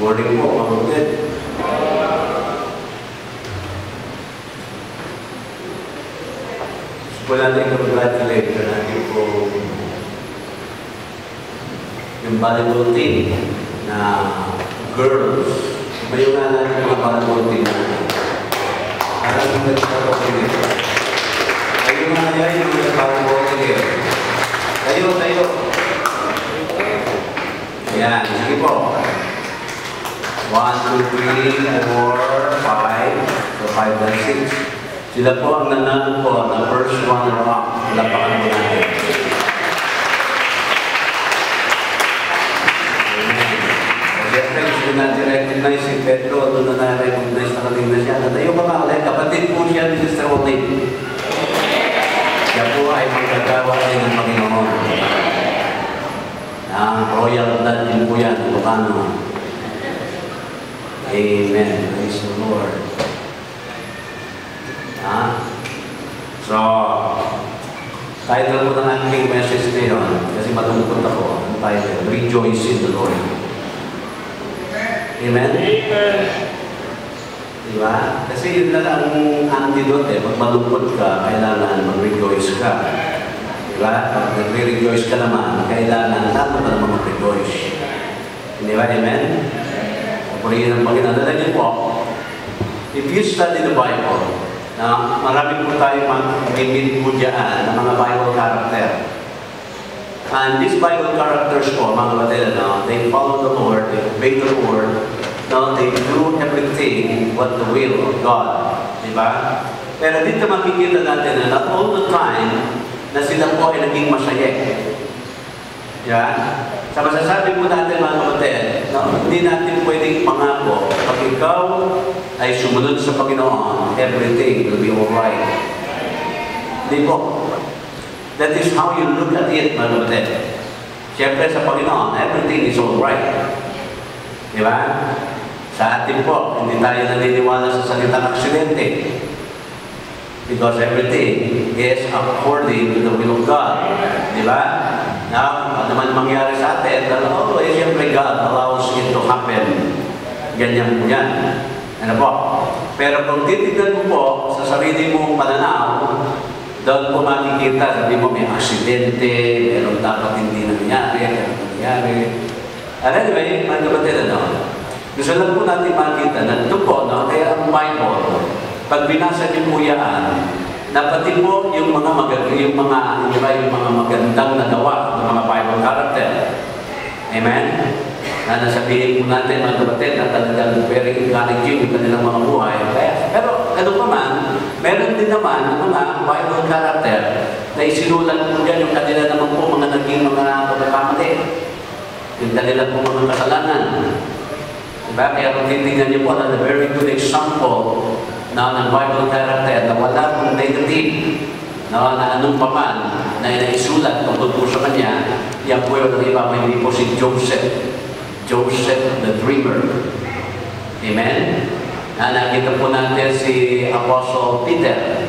morning po, mga kapatid. Gusto po natin congratulate na natin po yung volleyball team na girls. May nga natin mga volleyball team na parang yung nagpapapili. Kayo nga yan yung volleyball team. Tayo. Ayan, sige po. 1, 2, 3, 4, 5. So 5 and 6. Sila po ang nanalo po na first runner-up. Lapakan mo natin. Amen. Siyempre, gusto natin recognize si Pedro. Doon na na-recognize na kanina siya. Natayo pa mga ulit. Kapatid po siya ni Sister Olin. Siya po ay magkagawa din ng Panginoon. Ang royal blood din po yan. Ilocano. Amen. Praise the Lord. So, title po ng aking message ngayon, kasi malungkot ako, ang title, Rejoice in the Lord. Amen? Amen. Diba? Kasi yun lang ang antidote eh. Pag malungkot ka, kailangan mag-rejoice ka. Diba? Pag nag-rejoice ka naman, kailangan lalo ka naman mag-rejoice. Diba? Amen? Purihin ang Panginoon. Dala niyo po, if you study the Bible, marami po tayo mag-meet po dyan ng mga Bible character. And these Bible characters po, mga kapatid, they follow the Lord, they obey the Lord, they do everything what the will of God. Diba? Pero dito makikita natin na not all the time na sila po ay naging masaya. Yan. Sa masasabi po natin mga kapatid, hindi natin pwedeng pangako pag ikaw ay sumunod sa Panginoon, everything will be alright. Hindi po. That is how you look at it, mga kapatid. Siyempre sa Panginoon, everything is alright. Di ba? Sa atin po, hindi tayo naniniwala sa salitang aksidente. Because everything is according to the will of God. Di ba? Now, ano naman mangyari sa atin, siyempre God allows it to happen. Ganyan po yan. Ano po? Pero kung titignan mo po sa sarili mong pananaw, doon po makikita, sabi mo may aksidente, meron dapat hindi nangyari, meron nangyari. Anyway, mga kapatid, gusto lang po natin makita na ito po, kaya ang Bible, pag binasa niyo po yan, pati po yung mga magandang nagawa ng mga Bible character. Amen? Na nasabihin po natin, mga kapatid, na talagang very encouraging yung kanilang mga buhay. Pero ano pa man, meron din naman ang mga Bible character na isinulat po dyan yung kanila naman po mga naging mga pagkakamali. Yung kanila po mga kasalanan. Diba? Kaya kung titignan niyo po na a very good example ng Bible character na wala pong negative na anong paman na inaisulat tungkol po sa kanya, yan po yung iba, hindi po si Joseph the dreamer. Amen? Nakita po natin si Apostle Peter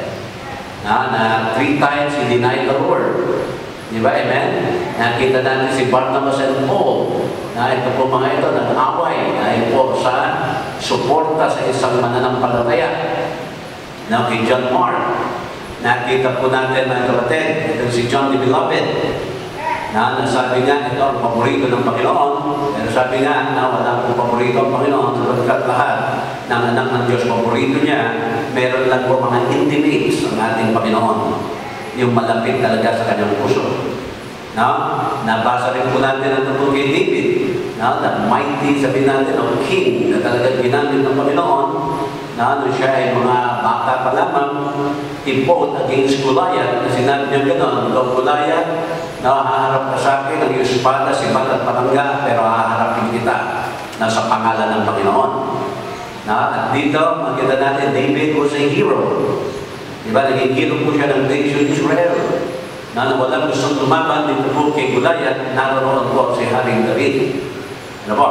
na 3 times he denied the Lord. Diba? Amen? Nakita natin si Barnabas and Paul na ito po mga ito nag-away dahil po sa suporta sa isang mananampalataya. Now, kay John Mark, nakita po natin mga kapatid, ito si John the Beloved, na nasabi niya, ito ang paborito ng Panginoon. Pero sabi nga, na wala pong paborito ang Panginoon, sapagkat lahat ng anak ng Diyos paborito niya, meron lang po mga intimates ang ating Panginoon, yung malapit talaga sa kanyang puso. Nabasa rin po natin ang tungkol kay David, na mighty, sabi natin, o king, na talagang ginamit ng Panginoon, na siya ay mga bata pa lamang, imposed against Goliath, na sinabi niya gano'n, Goliath, haharap ka sa akin, ang iyong espada, sibat at palangga, pero haharapin kita na sa pangalan ng Panginoon. At dito, makita natin, David was a hero. Diba, naging hero po siya ng nation Israel. Na walang gustong tumaban dito po kay Goliath, naroon po si Haring David. Ano po?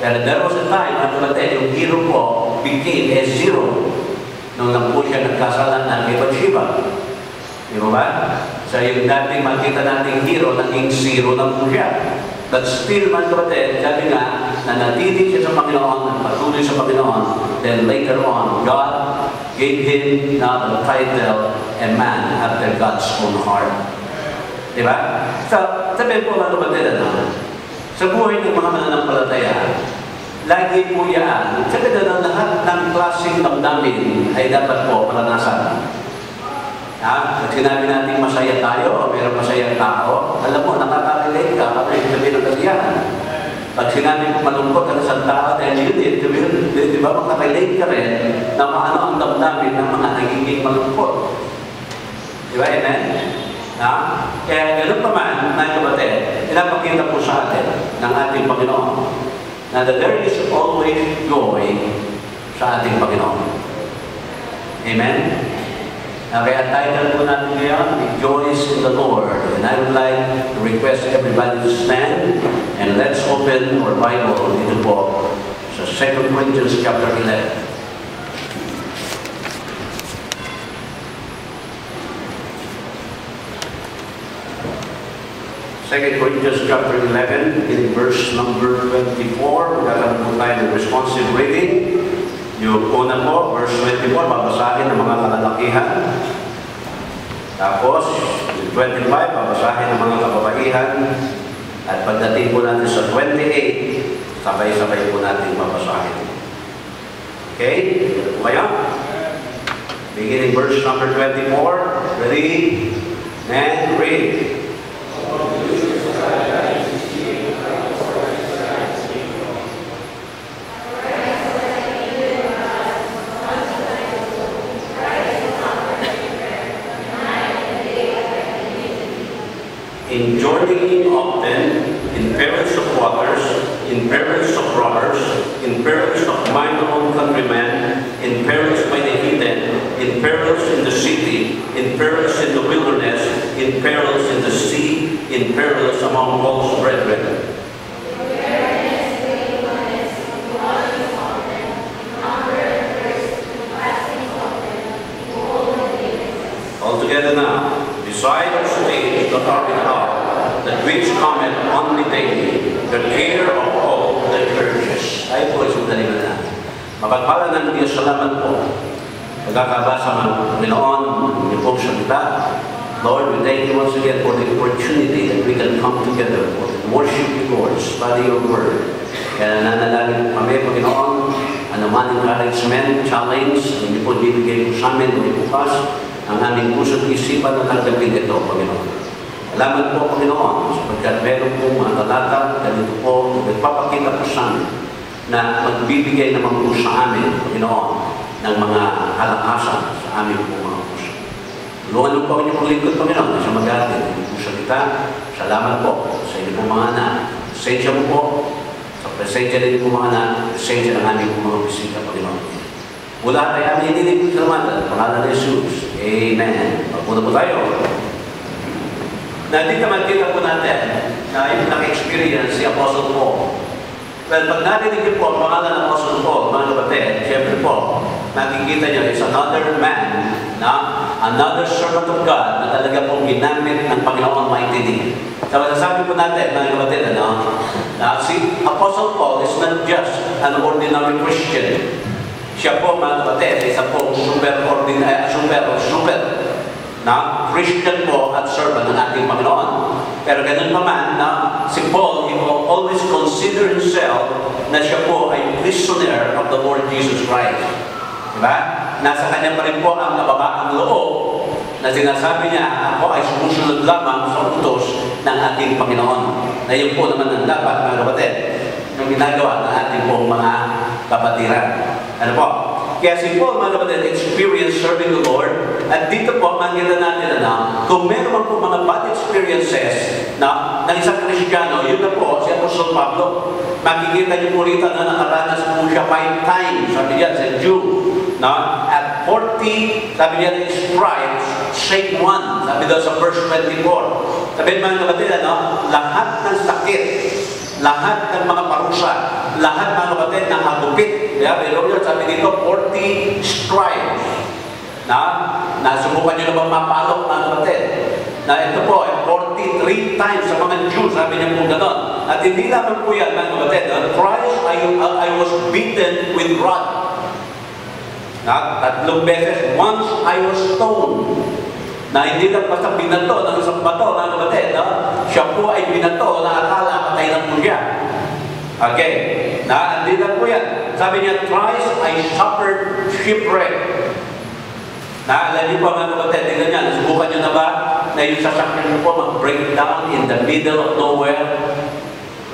Pero there was a time, at yung hero po became a zero nung lang po siya nagkasalan kay Bathsheba. Di ba? So yung dating makita nating hero, naging zero lang po siya. But still, man kapatid, sabi nga, nanatili siya sa Panginoon at patuloy sa Panginoon, then later on, God gave him now the title, a man after God's own heart. Diba? So, sabihin po mga kapatid, sa buhay ng mga mananampalataya, lagi po yan, sa ganda lahat ng klaseng damdamin ay dapat po maranasan. Pag sinabi natin masaya tayo, o mayroong masayang tao, alam mo, nakaka-relate ka, kapag sabihin ng kasiyahan. Pag sinabi ko malungkot ka sa tao, dahil yun, di ba, makaka-relate ka rin na paano ang damdamin ng mga nagiging malungkot. Di ba, amen? Kaya gano'n pa man, na kapatid, pinapakita po sa atin ng ating Panginoon na there is always joy sa ating Panginoon. Amen? Kaya title po natin ngayon, Rejoice in the Lord. And I would like to request everybody to stand and let's open our Bible dito po sa 2 Corinthians chapter 11. 2 Corinthians chapter 11, in verse number 24, magkakaroon po tayo ng responsive reading. Yung una po, verse 24, babasahin ng mga kalalakihan. Tapos, yung 25, babasahin ng mga kababaihan. At pagdating po natin sa 28, sabay-sabay po natin babasahin. Okay? Kaya, beginning verse number 24, ready, and read. In journeying often, in perils of waters, in perils of robbers, in perils of mine own countrymen, in perils by the heathen, in perils in the city, in perils in the wilderness, in perils in the sea, in perils among false brethren. Altogether now, besides things that are without, that which cometh only daily, the care of all the churches. Tayo po, isang na. Mapagpala ng Diyos, salamat po. Pagkakabasa ng Panginoon, yung pong salita. Lord, we thank you once again for the opportunity that we can come together for worship you, Lord, study your word. Kaya nananalangin po kami, Panginoon, anuman ang encouragement, challenge, hindi po bibigay po sa amin, hindi bukas, ang aming puso't isipan na tanggapin ito, Panginoon. Salamat po, Panginoon, sapagkat meron po mga talata, ganito po, nagpapakita po sa amin na magbibigay naman po sa amin, Panginoon, ng mga kalakasan sa amin po mga puso. Tulungan mo po ang inyong lingkod, Panginoon, sa mag-atin, hindi po salita. Salamat po sa inyo po mga anak. Presensya mo po, sa presensya din po mga anak, presensya ng aming po mga bisita, Panginoon. Mula kay amin, hindi po salamatan. Pangalan ni Jesus. Amen. Magpuna po tayo. Dito makikita po natin na yung naka-experience si Apostle Paul. Well, pag narinig po ang pangalan ng Apostle Paul, mga kapatid, siyempre po, nakikita nyo is another man, another servant of God na talaga pong ginamit ng Panginoon mightily. So, masasabi po natin, mga kapatid, na si Apostle Paul is not just an ordinary Christian. Siya po, mga kapatid, isa po super na Christian po at servant ng ating Panginoon. Pero ganun pa man na si Paul, he will always consider himself na siya po ay prisoner of the Lord Jesus Christ. Diba? Nasa kanya pa rin po ang kababaang loob na sinasabi niya, ako ay sumusunod lamang sa utos ng ating Panginoon. Na yun po naman ang dapat, mga kapatid, yung ginagawa ng ating pong mga kapatiran. Ano po? Kaya si Paul, mga kapatid, experience serving the Lord. At dito po, makikita natin na kung meron po mga bad experiences na ng isang Kristiyano, yun na po, si Apostol Pablo. Makikita niyo po rito na nakaranas po siya 5 times. Sabi niya sa Jew. At 40, sabi niya, stripes, shake one. Sabi daw sa verse 24. Sabi mga kapatid, lahat ng sakit, lahat ng mga parusa, lahat mga kapatid ng hagupit. Pero yun, sabi dito, 40 stripes. Nasubukan nyo na bang mapalok, mga kapatid? na ito po ay 43 times sa mga Jews, sabi niya po gano'n. At hindi lamang po yan, mga kapatid, thrice I was beaten with rod. Tatlong beses, once I was stoned. Na hindi lang basta binato ng isang bato, mga kapatid, siya po ay binato na akala patay na po siya. Okay, hindi lang po yan. Sabi niya, thrice I suffered shipwreck. Alam niyo po mga kapatid, tingnan niya, nasubukan niyo na ba na yung sasakyan niyo po mag-breakdown in the middle of nowhere?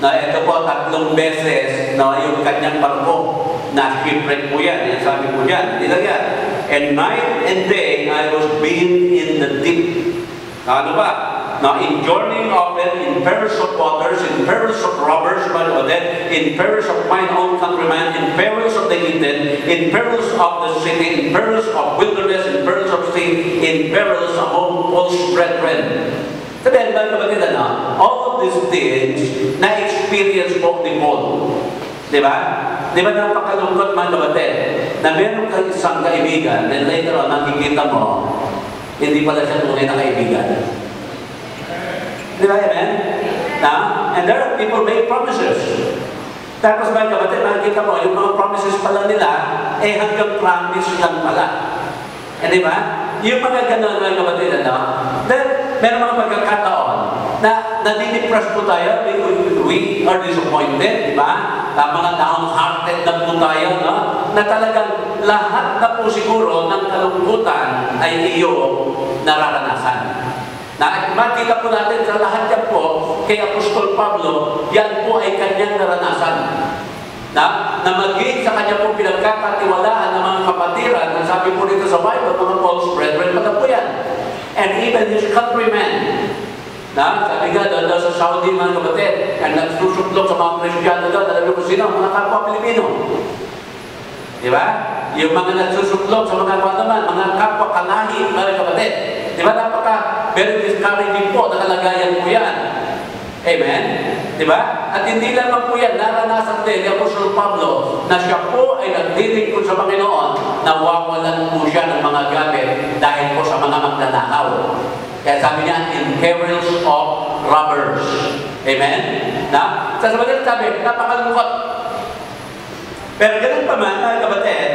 Na ito po, 3 beses na yung kanyang barko na shipwreck po yan. Yan sabi po yan. Hindi lang yan. And night and day, I was being in the deep. Ano ba? Now, in journeying often, in perils of waters, in perils of robbers, in perils of mine own countrymen, in perils of the heathen, in perils of the city, in perils of wilderness, in perils of sea, in perils among false brethren. Sabihin ba kapatid all of these things na-experience po ni Paul. Diba? Diba napakalungkot mga kapatid na meron kang isang kaibigan and later on nakikita mo hindi pala siya tunay na kaibigan. Diba, amen? And there are people make promises. Tapos mga kapatid, nakikita mo, yung mga promises pala nila, hanggang promise lang pala. Diba? Yung mga ganun, mga kapatid, then, meron mga pagkakataon na nadidepress po tayo, we are disappointed, diba? Mga downhearted na po tayo, na talagang lahat na po siguro ng kalungkutan ay iyo nararanasan. Makita po natin sa lahat yan po, kay Apostol Pablo, yan po ay kanyang naranasan. Na maging sa kanya po pinagkakatiwalaan ng mga kapatiran, na sabi po dito sa Bible, mga false brethren, pala po yan. And even his countrymen, sabi nga doon sa Saudi, mga kapatid, ang nagsusuplok sa mga Kristyano doon, talaga po sino, mga kapwa Pilipino. Diba? Yung mga nagsusuplok sa mga mga kapwa kalahi, mga kapatid. Diba? Very discouraging po na kalagayan po yan. Amen? Diba? At hindi lamang po yan, naranasan din ni Apostol Pablo na siya po ay nagdiringkod sa Panginoon na wawalan po siya ng mga gamit dahil po sa mga magnanakaw. Kaya sabi niya, in perils of robbers. Amen? Sasabihin sabi, napakalungkot. Pero ganun pa man, mga kapatid,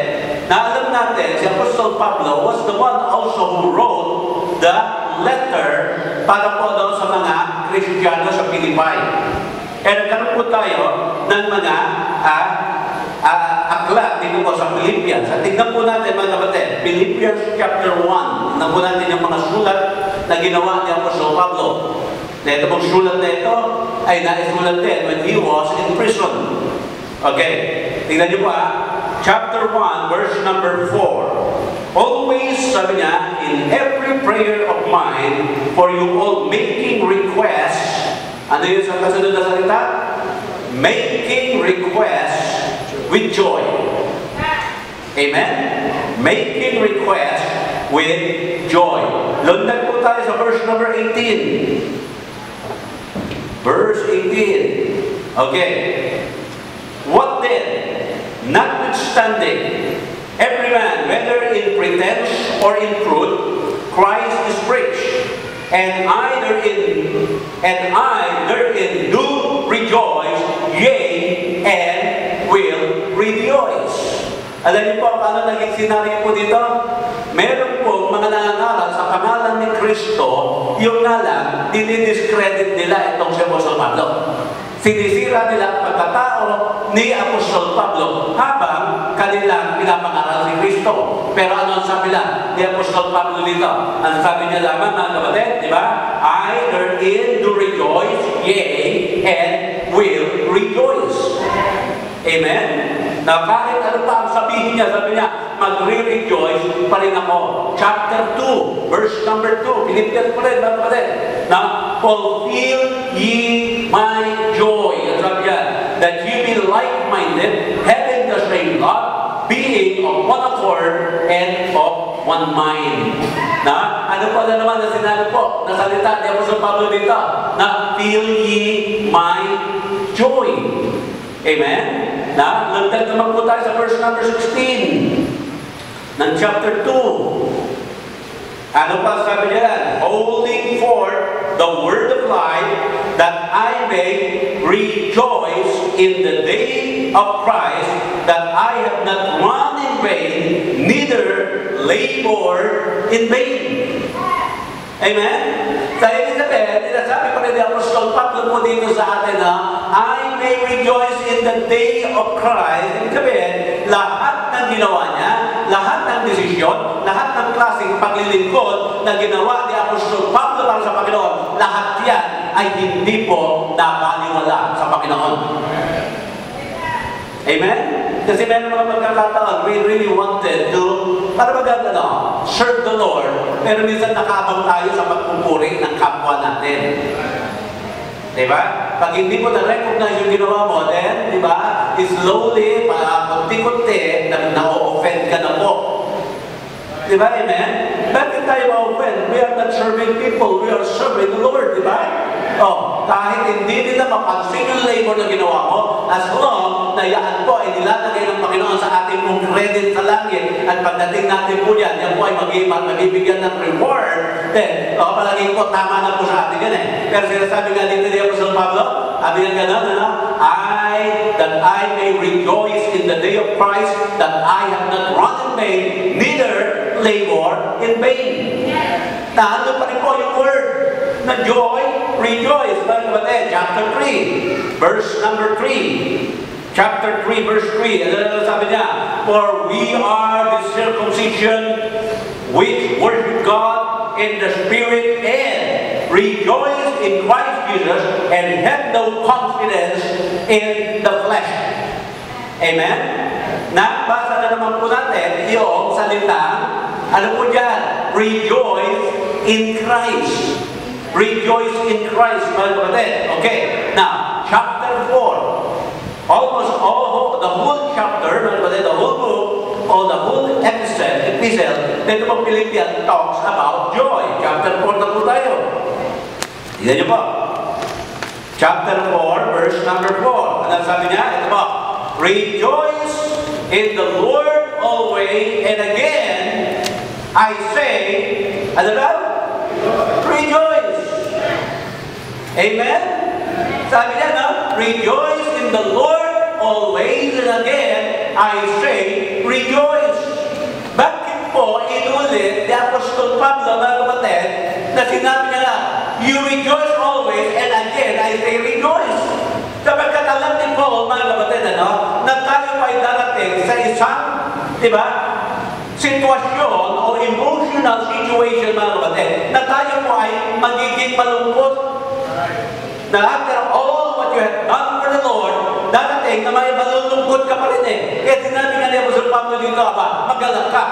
na alam natin, si Apostol Pablo was the one also who wrote the letter para po daw sa mga Kristiyano sa Pilipay. And nagkaroon po tayo ng mga aklat dito po sa Philippians. At tignan po natin mga kapatid, Philippians chapter 1. Tignan po natin yung mga sulat na ginawa ni Apostol Pablo. Na ito pong sulat na ito ay naisulat din when he was in prison. Okay, tignan niyo po chapter 1, verse number 4. Always, sabi niya, in every prayer of mine, for you all making requests, ano yun sa kasunod na salita? Making requests with joy. Amen? Making requests with joy. Lundag po tayo sa verse number 18. Verse 18. Okay. What then? Notwithstanding, every man, whether in pretense or in truth, Christ is preached, and I therein do rejoice, yea, and will rejoice. Alam niyo po paano naging senaryo po dito? Meron po mga nangangaral sa pangalan ni Kristo, yung nga lang, dinidiscredit nila itong si Apostol Pablo. Sinisira nila ang pagkatao ni Apostol Pablo habang kanilang pinapangaral si Kristo. Pero ano ang sabi lang ni Apostol Pablo dito? Ang sabi niya lamang, mga kapatid, di ba? I therein do rejoice, yea, and will rejoice. Amen? Na kahit ano pa ang sabihin niya, sabi niya, magre-rejoice pa rin ako. Chapter 2, verse number 2, Philippians pa rin, mga kapatid, na fulfill ye my joy. At sabi niya, that ye be like-minded, having the same love, being of one accord and of one mind. Na, ano pa na naman na sinabi po, na salita ni Apostol Pablo dito, na fill ye my joy. Amen? Na, landag naman po tayo sa verse number 16 ng chapter 2. Ano pa sabi niya? Holding forth may rejoice in the day of Christ, that I have not run in vain, neither labored in vain. Amen? Sa ibig sabihin, sinasabi pa rin ni Apostol Pablo po dito sa atin na, I may rejoice in the day of Christ. Ibig sabihin, lahat ng ginawa niya, lahat ng desisyon, lahat ng klaseng paglilingkod na ginawa ni Apostol Pablo para sa Panginoon, lahat yan ay hindi po nabaliwala sa Panginoon. Amen? Kasi meron mga pagkakataon, we really wanted to, para serve the Lord, pero minsan nakabang tayo sa pagpupuri ng kapwa natin. Diba? Pag hindi mo na-recognize yung ginawa mo, then, diba, slowly, kunti-kunti, na-offend ka na po. Diba? Amen? Bakit tayo ma-offend? We are not serving people, we are serving the Lord, diba? Oh, kahit hindi nila mapansin yung labor na ginawa mo, as long na yan po ay nilalagay ng Panginoon sa ating mong credit sa langit, at pagdating natin po yan po ay magibigyan ng reward, then, palaging po, tama na po sa atin yan eh. Pero sinasabi nga dito ni Apostol Pablo, sabi nga gano'n, that I may rejoice in the day of Christ, that I have not run in vain, neither labor in vain. Ano pa rin po yung word na joy, rejoice. Chapter 3, verse number 3. Chapter 3, verse 3. Ano sabi niya? For we are the circumcision which worship God in the Spirit and rejoice in Christ Jesus and have no confidence in the flesh. Amen? Nabasa na naman po natin yung salita, ano po dyan? Rejoice in Christ. Rejoice in Christ, mga kapatid. Okay, now, chapter 4. Almost all, the whole chapter, mga kapatid, the whole book, or the whole epistle, dito po Philippians talks about joy. Chapter 4 na po tayo. Tignan niyo po. Chapter 4, verse number 4. Ano sabi niya? Ito po. Rejoice in the Lord always, and again, I say, ano daw? Rejoice. Amen? Sabi niya, no? Rejoice in the Lord always, and again, I say, rejoice. Bakit po inulit ni Apostol Pablo, mga kapatid, na sinabi niya na, you rejoice always, and again, I say, rejoice. Sapagkat alam ni Paul, mga kapatid, na tayo ay darating sa isang, di ba, sitwasyon o emotional situation, mga kapatid, na tayo po ay magiging malungkot. Na after all what you have done for the Lord, darating na may malulungkot ka pa rin eh. Kaya sinabi nga ni Apostol Pablo dito, magalak ka.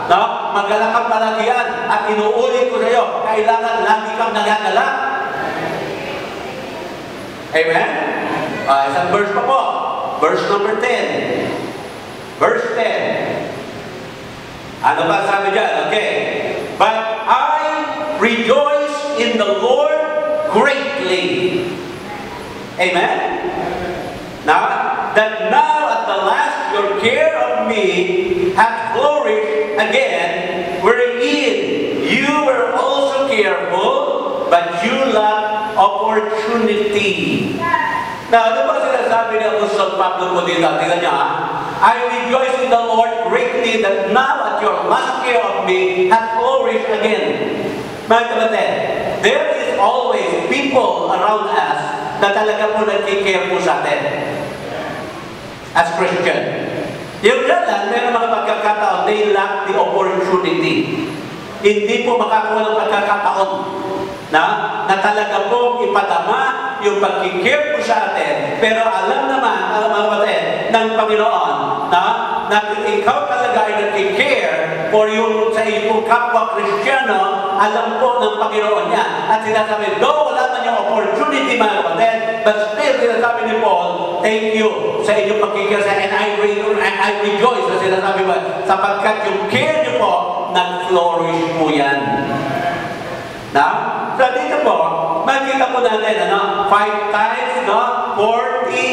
No? Magalak kang palagian. At inuulit ko sa iyo, kailangan lagi kang nagagalak. Amen? Isang verse pa po. Verse number 10. Verse 10. Ano ba sabi dyan? Okay. But I rejoice in the Lord greatly. Amen? Now, that now at the last your care of me hath flourished again, wherein you were also careful, but you lacked opportunity. Now, ano ba sinasabi ni Apostol Pablo po dito? Tingnan niya, I rejoice in the Lord greatly that now at your last care of me hath flourished again. Mga kapatid, there is always people around us na talaga po nag-care po sa atin as Christian. Yung lang, meron mga pagkakataon, they lack the opportunity. Hindi po makakuha ng pagkakataon na talaga po ipadama yung pag-care po sa atin. Pero alam naman, mga kapatid, ng Panginoon na ikaw talaga ay nag-care for yung sa iyong kapwa Kristiyano, alam po ng Panginoon niya. At sinasabi, though wala man yung opportunity, mga kapatid, but still, sinasabi ni Paul, thank you sa inyong pag-care sa akin, I rejoice, na sinasabi ba, sapagkat yung care niyo po, nag-flourish po yan. So dito po, makikita po natin, 5 times, 40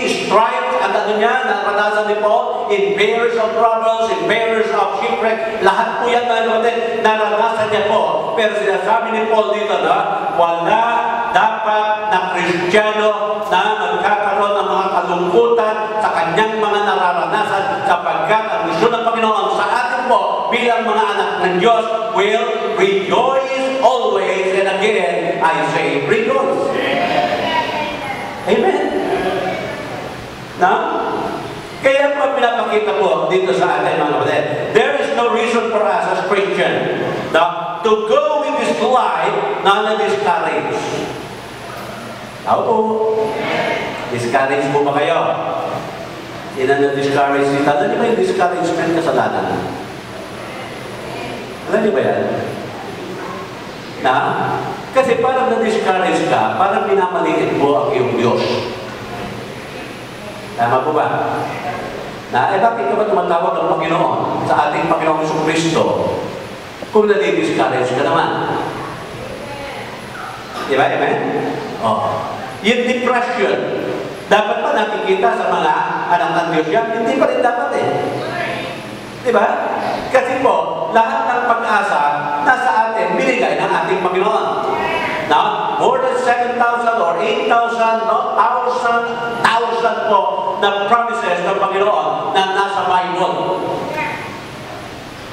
stripes, at naranasan ni Paul, in bearers of troubles, in bearers of shipwreck, lahat po yan, mga kapatid, naranasan niya po. Pero sinasabi ni Paul dito, wala dapat na Kristiyano na sapagkat ang gusto ng Panginoon sa atin po bilang mga anak ng Diyos will rejoice always. And again, I say rejoice. Amen? Na? Kaya po pinapakita po dito sa atin mga kapatid, there is no reason for us as Christian to go with this life na na-discourage. Ako po, discourage po ba kayo? Sino na-discourage dito? Alam niyo ba yung discouragement kasalanan? Alam niyo ba yan? Na? Kasi parang na-discourage ka, parang pinamaliit mo ang iyong Diyos. Tama po ba? Bakit ka ba tumatawag ng Panginoon sa ating Panginoong Jesucristo kung nadi-discourage ka naman? Di ba? Amen? Yung depression, dapat pa nakikita sa mga anak ng Diyos yan? Hindi pa rin dapat eh. Di ba? Kasi po, lahat ng pag-asa nasa atin, binigay ng ating Panginoon. Now, more than 7,000 or 8,000, no? 1,000 po na promises ng Panginoon na nasa Bible.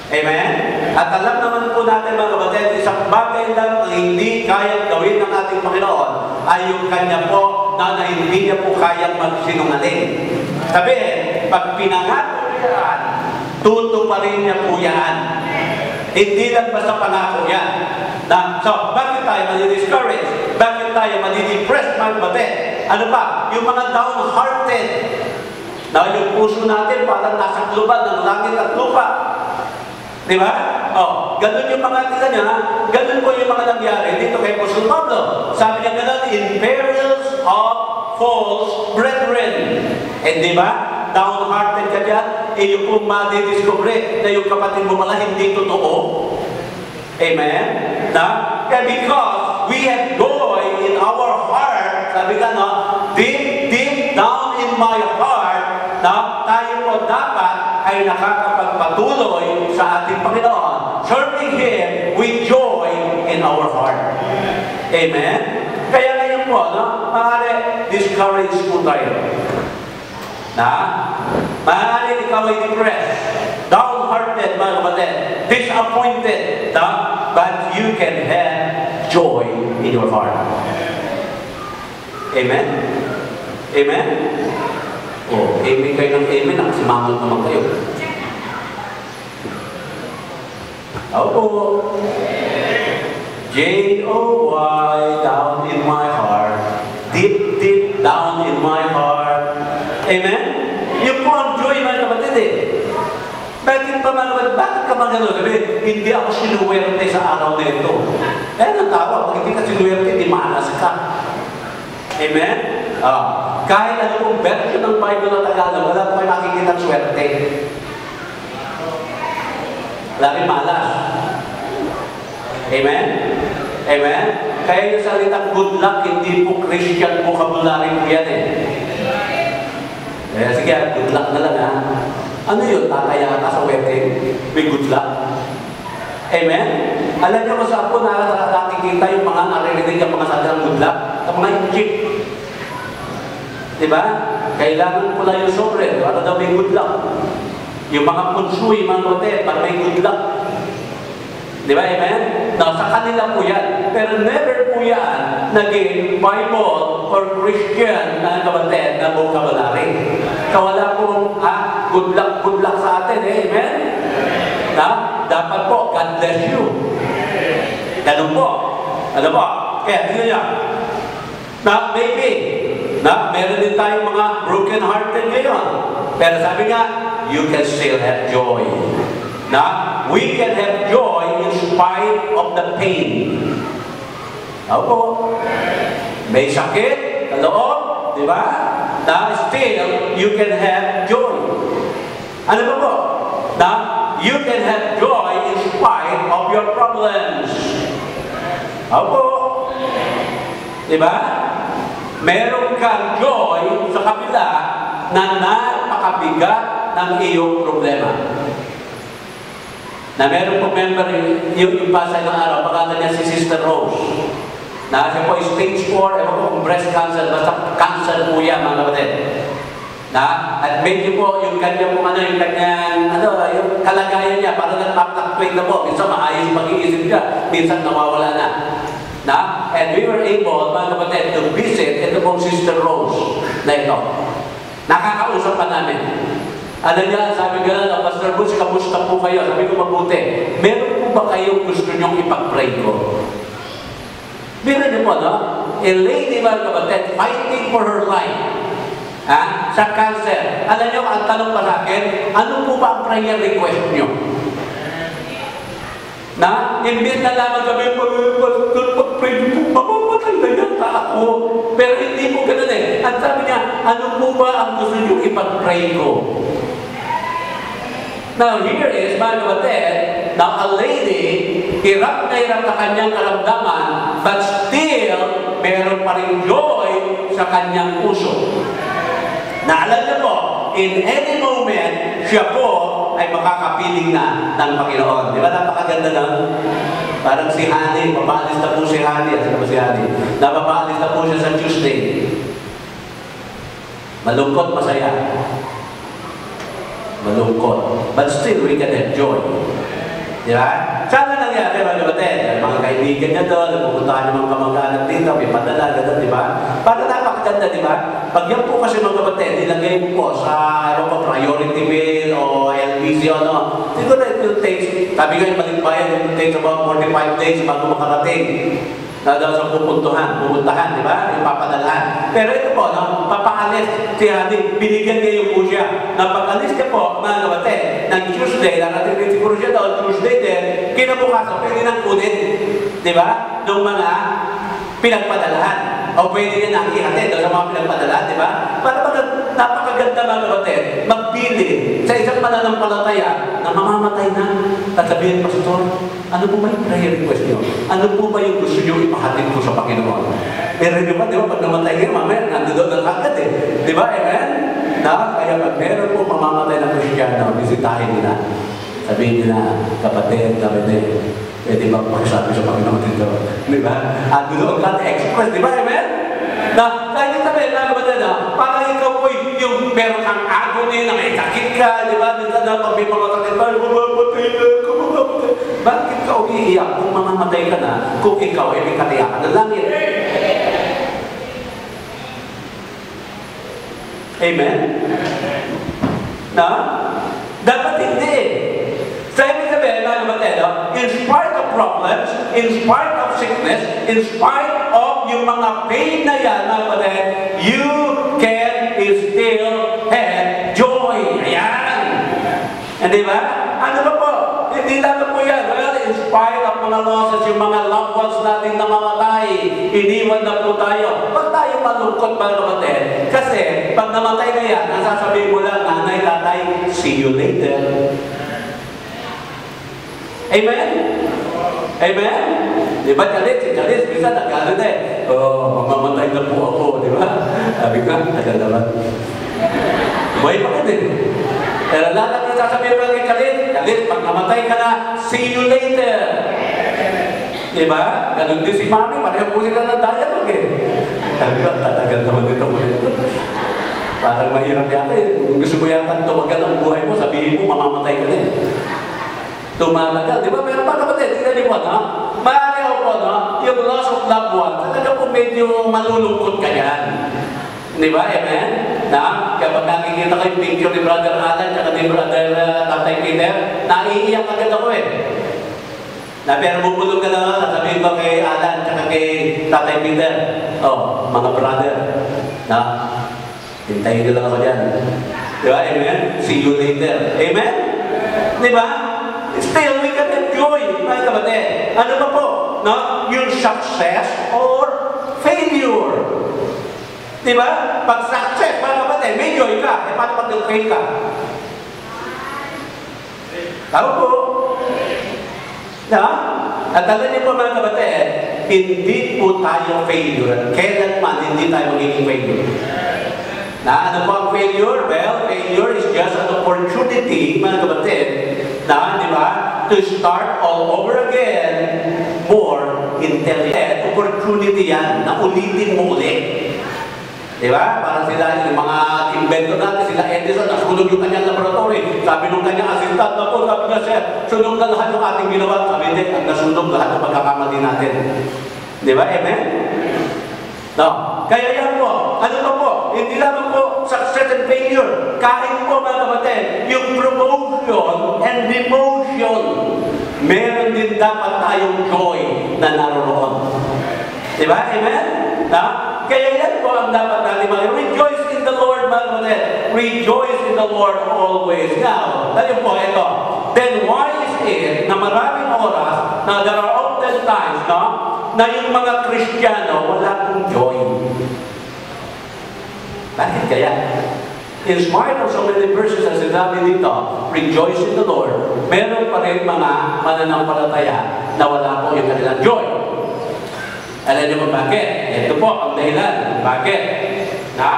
Amen? At alam naman po natin mga kapatid, isang bagay lang ang hindi kayang gawin ng ating Panginoon ay yung Kanya po na hindi niya po kayang magsinungaling. Sabihin, pag pinangako yan, tutuparin niya po yan. Hindi lang basta pangako yan. So, bakit tayo madi-discourage? Bakit tayo madi-depress mga kapatid? Ano ba? Yung mga downhearted. Na yung puso natin parang nasa kluban ng langit at lupa. Di ba? Ganun yung mga tingnan niya. Ganun po yung mga nangyari dito kay Apostol Pablo. Sabi niya ganun, in perils of false brethren. Di ba? Downhearted ka dyan, yung kung madi-discover na yung kapatid mo pala hindi totoo. Amen? Kaya because we have joy in our heart, sabi ka, no, deep down in my heart, na tayo po dapat ay nakakapagpatuloy sa ating Panginoon, serving Him with joy in our heart. Amen? Kaya ngayon po, no, maaari discourage po tayo. Maaari ikaw ay depressed, downhearted, mga kapatid, disappointed, but you can have joy in your heart. Amen? Amen? Amen kayo ng amen, nakasimangot naman kayo. Opo. J-O-Y, down in my heart, deep down in my heart. Amen? Yung po ang joy, mga kapatid eh. Bakit pa mga kapatid? Bakit ka magano? Sabi, hindi ako sinuwerte sa araw na ito. Ang tawag, pag hindi ka sinuwerte, di maalas ka. Amen? Kahit ano pong version ng Bible na Tagalog, wala po kayo makikita ng swerte. Wala rin malas. Amen? Amen? Kaya yung salitang good luck, hindi po Christian vocabulary po yan eh. Kaya sige, good luck na lang ha. Ano yun? Tataya ka sa wedding? May good luck? Amen? Alam niyo kung saan po nakikita yung mga naririnig ang mga salitang good luck? Sa mga injik. Diba? Kailangan pula yung sobre. Ano daw may good luck? Yung mga punsuy, mga hotel, para may good luck. Diba? Amen? Sa kanila po yan. Pero never po yan naging Bible or Christian na kapatid na vocabulary. Kawala po, good luck sa atin eh. Amen? Dapat po, God bless you. Ganun po. Ano po? Kaya, tingnan niya. Maybe, meron din tayong mga broken-hearted ngayon. Pero sabi nga, you can still have joy. We can have joy in spite of the pain. Opo. May sakit, kaloob, di ba? Still, you can have joy. Ano ba po? You can have joy in spite of your problems. Opo. Di ba? Meron kang joy sa kabila na napakabigat ng iyong problema. Meron po member yung pasay ng araw, pangalan niya si Sister Rose. Siya po stage 4, ewan ko kung breast cancer, basta cancer po yan, mga kapatid. At medyo po yung kanyang yung kalagayan niya, parang nagpa-fluctuate na po. Minsan maayos pag-iisip niya, minsan nawawala na. And we were able, mga kapatid, to visit ito pong Sister Rose na ito. Nakakausap pa namin. Ano niya, sabi nga, Pastor Bush, kamusta po kayo? Sabi ko, mabuti. Meron po ba kayong gusto niyong ipag-pray ko? Meron niyo po, no? A lady, mga kapatid, fighting for her life. Sa cancer. Alam niyo, ang tanong pa sa akin, ano po ba ang prayer request niyo? Imbis na lamang sabi, Pastor, pag-pray niyo po, mamamatay na yata ako. Pero hindi po ganun eh. At sabi niya, ano po ba ang gusto niyo ipag-pray ko? Now, here is, mga kapatid, now a lady, hirap na hirap na kanyang karamdaman, but still, meron pa rin joy sa kanyang puso. Naalala niyo po, in any moment, siya po ay makakapiling na ng Panginoon. Di ba napakaganda lang? Parang si Hani, papaalis na po si Hani. Sino ba si Hani? Napapaalis na po siya sa Tuesday. Malungkot, masaya. Malungkot. But still, we can enjoy. Di ba? Sana nangyari, mga kapatid. Mga kaibigan niya doon, nagpupuntahan yung mga kamag-anak dito, may padala, gano'n, di ba? Para napakaganda, di ba? Pag yan po kasi mga kapatid, nilagay mo po sa priority bill o LBC o ano, siguro it will take, sabi ko yung balikbayan, it will take about 45 days bago makarating. Na daw sa pupuntahan, di ba? Yung papadalahan. Pero ito po, papaalis si Hadi, binigyan niya yung po siya. Na pag-alis niya po, mga kapatid, ng Tuesday, nakating din siguro siya doon, Tuesday din, kinabukasan, pwede nang kunin, di ba? Nung mga pinagpadalahan. O pwede niya nang ihatid sa mga pinagpadalahan, di ba? Para napakaganda, mga kapatid, magbili sa isang mananampalataya na mamamatay na. At sabihin, Pastor, ano po ba yung prayer request niyo? Ano po ba yung gusto niyo ipahatid ko sa Panginoon? Pero di ba, pag namatay niya, mamaya, nandoon ang agad eh. Di ba, amen? Kaya pag meron po mamamatay na Kristiyano, bisitahin nila. Sabihin nila, kapatid, pwede ba pakisabi sa Panginoon dito? Di ba? At doon ka express, di ba, amen? Kaya sabihin na kapatid, parang ikaw po yung meron kang agony na may sakit ka, di ba? Minsan na pag may mga sakit ka, mamamatay na, mamamatay. Bakit ka umiiyak kung mamamatay ka na kung ikaw ay may katiyakan ng langit? Amen? Dapat hindi eh. Sabi sabihin, mga kapatid, in spite of problems, in spite of sickness, in spite of yung mga pain na yan, mga kapatid, you can still have joy. Ayan! Hindi ba? Ano ba po? Hindi natin po yan. Well, in spite of mga losses, yung mga loved ones natin na mamatay, iniwan na po tayo. Pag tayo malungkot, mga kapatid, kasi pag namatay na yan, nasasabihin mo lang, nanay, tatay, see you later. Amen? Amen? Di ba, si Charis, bisa nagkala na eh. Mamamatay na po ako, di ba? Sabi ka, tagal naman. Buhay pa ka din. Pero lahat ang sasabihin mo kay Charis, pag namatay ka na, see you later. Di ba? Ganun din si Mami, pareho po sila ng dialogue eh. Sabi ka, tatagal naman ito mo ito. Parang mahirap yata eh. Kung gusto mo yata tumagal ang buhay mo, sabihin mo, mamamatay ka din. Tumatagal, di ba? Pero mga kapatid, hindi po, maaari ako po, yung loss of loved one, talaga po medyo malulungkot ka yan. Di ba? Amen? Kapag nakikita ko yung picture ni Brother Alan at ni Brother Tatay Peter, naiiyak agad ako eh. Pero bubulog ka na sabihin ko kay Alan at kay Tatay Peter, mga brother, hintayin nyo lang ako dyan. Di ba? Amen? See you later. Amen? Di ba? Still, we can enjoy, mga kapatid. Ano ba po? Yung success or failure. Diba? Pag success, mga kapatid, may joy ka. Paano pag nag-fail ka? Tao po. At alam niyo po, mga kapatid, hindi po tayo failure. Kailanman hindi tayo magiging failure. Ano po ang failure? Well, failure is just an opportunity, mga kapatid, di ba? To start all over again, more intelligent. Opportunity yan, na ulitin mo ulit. Di ba? Parang sila, yung mga inventor natin, sila Edison, nasunog yung kanyang laboratory. Sabi nung kanyang assistant na po, sabi na siya, sunog na lahat yung ating ginawa. Sabi hindi, ang nasunog lahat ng pagkakamali natin. Di ba? Amen? No. Kaya yan po, ano pa po, hindi lamang po success and failure. Kahit po mga kapatid, yung promotion and demotion, meron din dapat tayong joy na naroon. Di ba? Amen? No? Kaya yan po ang dapat natin rejoice in the Lord, mga kapatid. Rejoice in the Lord always. Now, tayo po ito. Then why is it na maraming oras, na there are often times, no, na yung mga Kristiyano wala pong joy? Bakit kaya? In spite of so many verses na sinabi dito, rejoice in the Lord, meron pa rin mga mananampalataya na wala po yung kanilang joy. Alam niyo kung bakit? Ito po ang dahilan. Bakit? Na?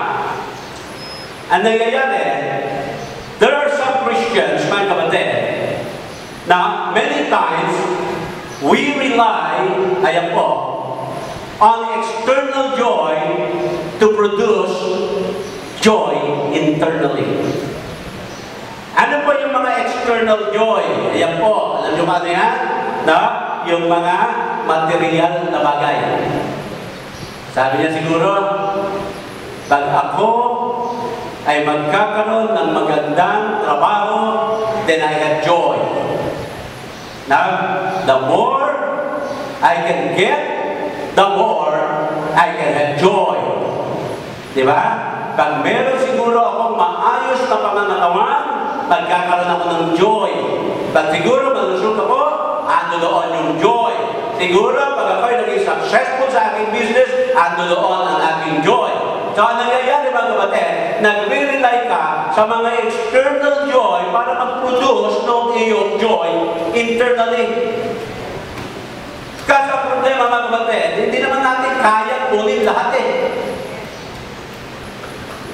Ang nangyayari, there are some Christians, mga kapatid, na many times, we rely, ayan po, on external joy to produce joy internally. Ano po yung mga external joy? Ayan po, alam niyo ba ano yan? Na? Yung mga material na bagay. Sabi niya siguro, pag ako ay magkakaroon ng magandang trabaho, then I have joy. Now, the more I can get, the more I can have joy. Diba? Pag meron siguro akong maayos na pangangatawan, magkakaroon ako ng joy. Pag siguro malusog ako, ando doon yung joy. Siguro, pag ako'y naging successful sa aking business, ando doon ang aking joy. So, ang nangyayari mga kapatid, nagre-rely ka sa mga external joy para mag-produce ng iyong joy internally. Kasi ang problema mga kapatid, hindi naman natin kaya kunin lahat eh.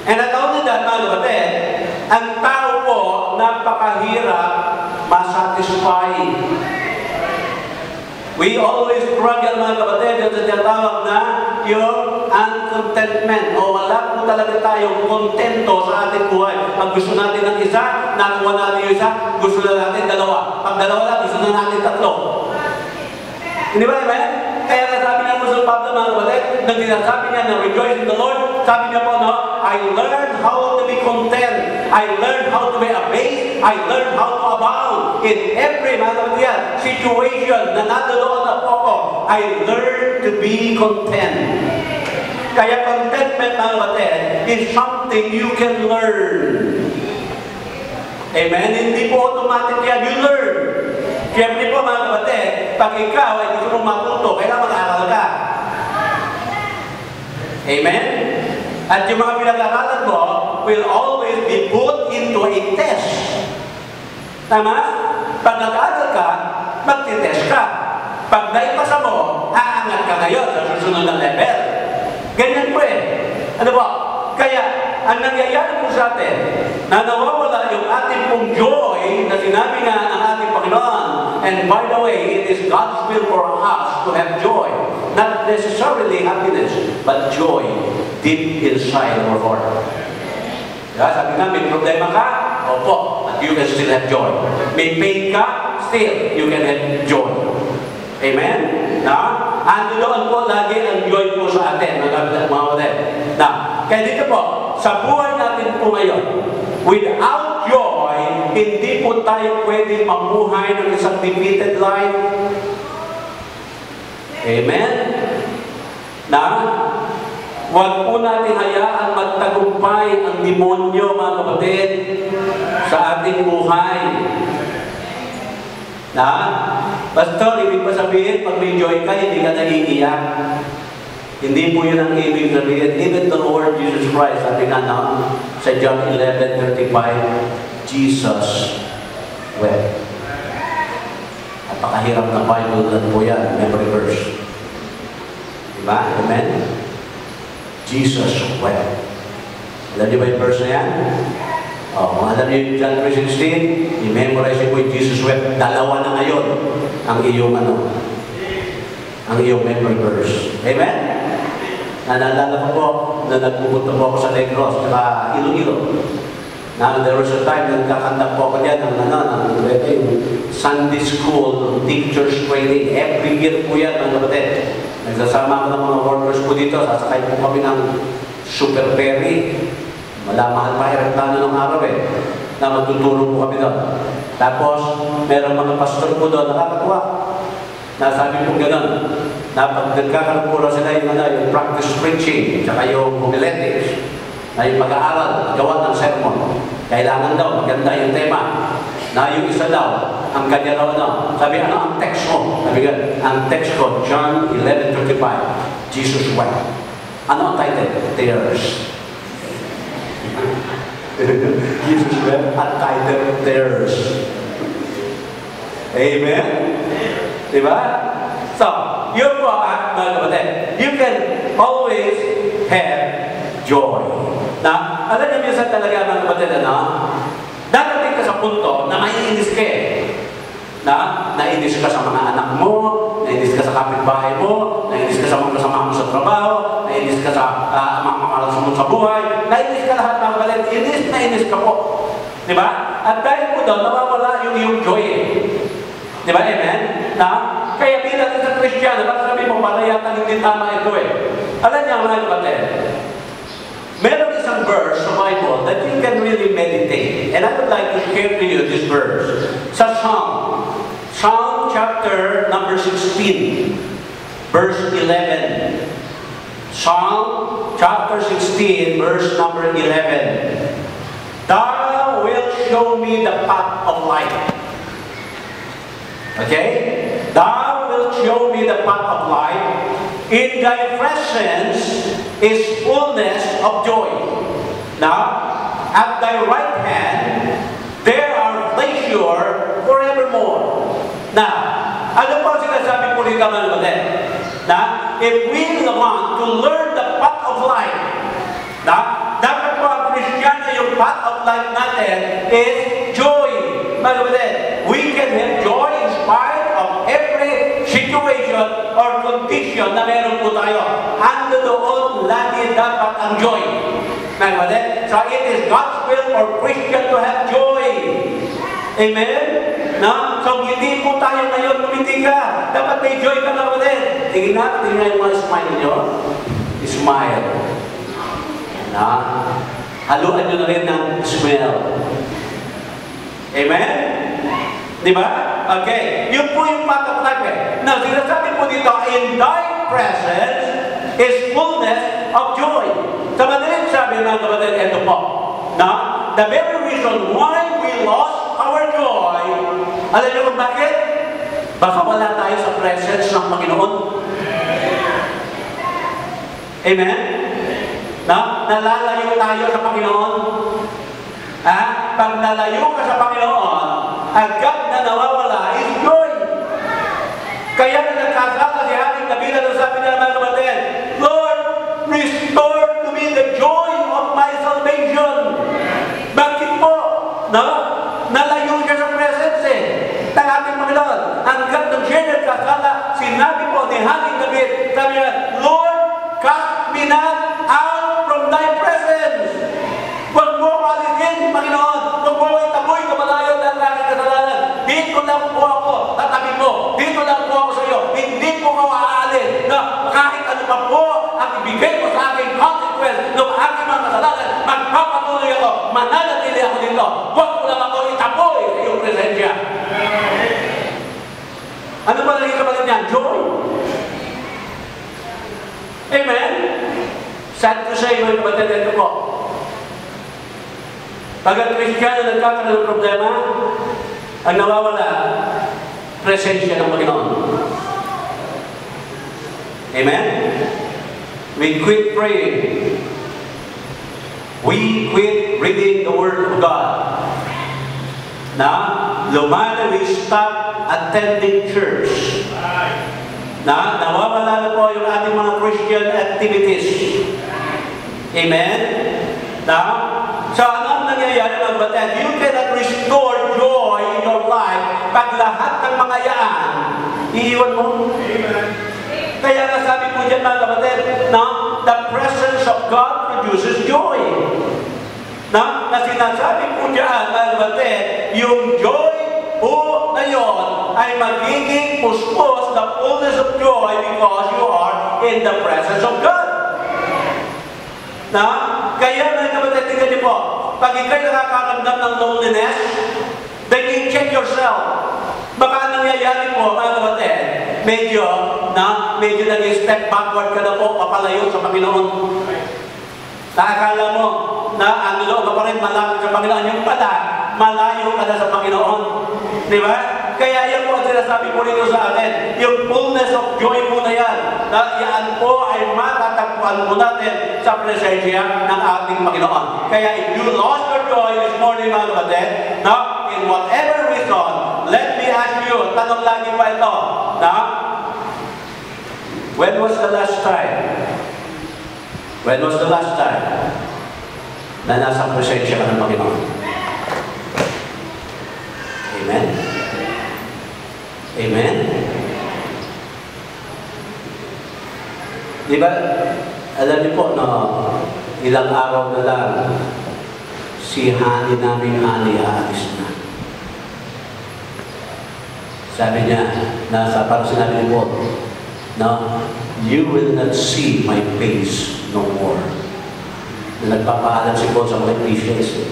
And not only that mga kapatid, ang tao po napakahirap masatisfy. We always struggle mga kapatid sa tinatawag na yung uncontentment o wala po talaga tayong kontento sa ating buhay. Pag gusto natin ng isa, nakuha natin yung isa, gusto na natin dalawa. Pag dalawa lang, gusto na natin tatlo. Hindi ba, amen? Kaya nasabi niya po sa Pablo mga kapatid, nang sinasabi niya na rejoice in the Lord, sabi niya po, no, I learned how to be content. I learned how to be amazed. I learned how to abound in every situation na naduloon na po ako. I learned to be content. Kaya contentment, mga kapatid, is something you can learn. Amen? Hindi po automatic yan. You learn. Siyempre po, mga kapatid, pag ikaw ay gusto mong matuto, kailangan mag-aaral ka. Amen? At yung mga pinag-aralan mo will always be put into a test. Tama? Pag nag-aaral ka, magtitest ka. Pag naipasa mo, aangat ka ngayon sa susunod na level. Ganyan po eh. Ano po? Kaya, ang nangyayari po sa atin, na nawawala yung ating pong joy na sinabi nga ng ating Panginoon. And by the way, it is God's will for us to have joy. Not necessarily happiness, but joy deep inside our heart. Diba? Sabi nga, may problema ka? Opo, but you can still have joy. May pain ka? Still, you can have joy. Amen? Na? Ando doon po lagi ang joy po sa atin, mga kapatid. Na, kaya dito po, sa buhay natin po ngayon, without joy, hindi po tayo pwede mamuhay ng isang defeated life. Amen? Na, huwag po natin hayaan magtagumpay ang demonyo, mga kapatid, sa ating buhay. Na, basta, ibig pa sabihin, pag may joy ka, hindi ka naiiyak. Hindi po yun ang ibig sabihin. Even the Lord Jesus Christ, sabi nga na, sa John 11:35, Jesus wept. Napakahirap na Bible na po yan, memory verse. Diba? Amen? Jesus wept. Alam niyo ba yung verse na yan? Alam niyo yung John 3:16? I-memorize niyo po yung Jesus wept. Dalawa na ngayon ang iyong ang iyong memory verse. Amen? Naalala ko po na nagpupunta po ako sa Negros, saka Iloilo. Now, there was a time na nagkakanta po ako dyan ng yung Sunday School Teachers Training. Every year po yan, mga kapatid. Nagsasama ko ng mga workers po dito. Sasakay po kami ng Super Ferry. Mahal pa erektano ng araw na magtuturo po kami doon. Tapos, merong mga pastor po doon, nakakatuwa. Nasabi po gano'n, na pag nagkakaroon po sila yung practice preaching, tsaka yung homiletics, na yung pag-aaral, gawa ng sermon. Kailangan daw, maganda yung tema. Na yung isa daw, ang kanya daw sabi, ano ang text mo? Sabi nga, ang text ko, John 11:35, Jesus wept. Ano ang title? Tears. Jesus wept at title, Tears. Amen? Diba? So, yun po mga kapatid. You can always have joy. Na, alam niyo minsan talaga mga kapatid, dadating ka sa punto na maiinis ka na nainis ka sa mga anak mo, nainis ka sa kapitbahay mo, nainis ka sa mga kasama mo sa trabaho, nainis ka sa mga kamalas mo sa buhay, nainis ka lahat mga kapatid, nainis ka po. Diba? At dahil po doon, nawawala yung iyong joy Diba? Amen? Na, kaya bilang sa Kristiyano, baka sabi mo, para yata hindi tama ito Alam niya mga kapatid, meron isang verse sa Bible that you can really meditate. And I would like to share to you this verse. Sa Psalm chapter number 16, verse 11. Psalm chapter 16, verse number 11. Thou wilt show me the path of life. Okay? Thou wilt show me the path of life. In thy presence is fullness of joy. Now, at thy right hand, there are pleasure forevermore. Now, ano po sinasabi po ni Kamal Madet? Na, if we want to learn the path of life, na, dapat po ang Kristiyano yung path of life natin is joy. Mga kapatid, we can have joy in spite of every situation or condition na meron po tayo. Ando doon, lagi dapat ang joy. Mga kapatid, so it is God's will for Christian to have joy. Amen? No? So hindi po tayo ngayon kumiti ka. Dapat may joy ka mga kapatid. Tingnan yung mga smile nyo. Smile. Na? Haluan nyo na rin ng smell. Amen? Diba? Okay. Yun po yung path of life Now, sinasabi po dito, in thy presence is fullness of joy. Sa madaling sabi mga kapatid, ito po. Now, the very reason why we lost our joy, alam niyo kung bakit? Baka wala tayo sa presence ng Panginoon. Amen? Na? Nalalayo tayo sa Panginoon. Pag nalayo ka sa Panginoon, agad na nawawala is joy. Kaya na nagkasala si Haring Nabila na sabi niya mga kapatid, Lord, restore to me the joy of my salvation. Bakit po? No? Nalayo siya sa presence ng ating Panginoon. Hanggang nung siya nagkasala, sinabi po ni Haring David, sabi niya, Lord, cast me not out from thy presence. Huwag mo ko alisin, Panginoon. Huwag mo ko itaboy kamalayo ng aking kasalanan. Dito lang po ako, tatabi mo. Dito lang po ako sa iyo. Hindi po ako aalis na kahit ano pa po ang ibigay mo sa aking consequence ng aking mga kasalanan, magpapatuloy ako, mananatili ako dito. Huwag mo lang ako itaboy sa iyong presensya. Ano ba naging kapatid niyan? Joy. Amen? Sad to say, mga kapatid, ito po. Pag ang Kristiyano nagkakaroon ng problema, ang nawawala, presensya ng Panginoon. Amen? We quit praying. We quit reading the Word of God. Na, lumana, we stop attending church. Na, nawawala na po yung ating mga Christian activities. Amen? Na, so ano ang nangyayari mga kapatid? You cannot restore joy in your life pag lahat ng mga yaan, iiwan mo. Amen. Kaya nga sabi po dyan mga kapatid, no? the presence of God produces joy. Na sinasabi po diyan, mga kapatid, yung joy po na yun ay magiging puspos, the fullness of joy, because you are in the presence of God. Na, kaya mga kapatid, tingnan niyo po, pag ikaw'y nakakaramdam ng loneliness, then you check yourself. Baka nangyayari po, mga kapatid, medyo nag-step backward ka na po, papalayo sa Panginoon. Nakakala mo na ang loob ka pa rin malapit sa Panginoon. Yung pala, malayo ka na sa Panginoon. Di ba? Kaya yan po ang sinasabi po rin sa atin. Yung fullness of joy po na yan. Na yan po ay matatagpuan po natin sa presensya ng ating Panginoon. Kaya if you lost your joy this morning, mga kapatid, now, in whatever reason, let me ask you, tanong lagi pa ito, na, when was the last time na nasa presensya ka ng Panginoon? Amen? Amen? Di ba, alam niyo po, no, ilang araw na lang, si Hani namin aalis na. Sabi niya, parang sinabi ni Paul, no, you will not see my face no more. Na nagpapaalam si Paul sa mga Ephesians.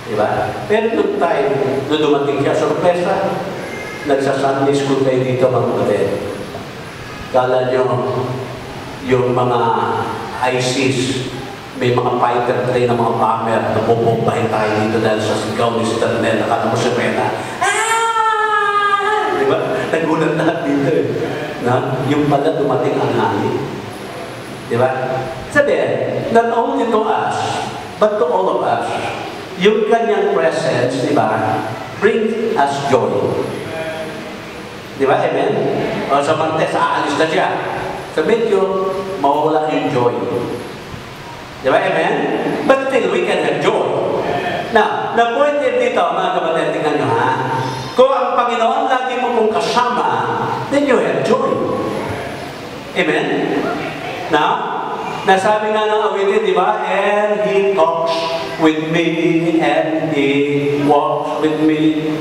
Diba? Pero nung time, nung dumating siya, sorpresa, nagsa-Sunday school kayo dito, mga kapatid. Kala nyo, yung mga ISIS, may mga fighter plane ng mga bomber na bubombahin tayo dito dahil sa sigaw ni Sternel, nakala mo si Pena. Diba? Nagulat lahat dito eh. Na, yung pala dumating ang hangin. Diba? Sabihin, not only to us, but to all of us, yung kanyang presence, diba, brings us joy. Diba? Amen? O sa Martes, aalis na siya. Sa medyo, mawawala yung joy. Diba? Amen? But still, we can have joy. Now, the point dito, mga kapatid, tingnan nyo ha, kung ang Panginoon lagi mo kong kasama, then you have joy. Amen? Now, nasabi nga ng awitin, di ba? And He talks with me, and He walks with me,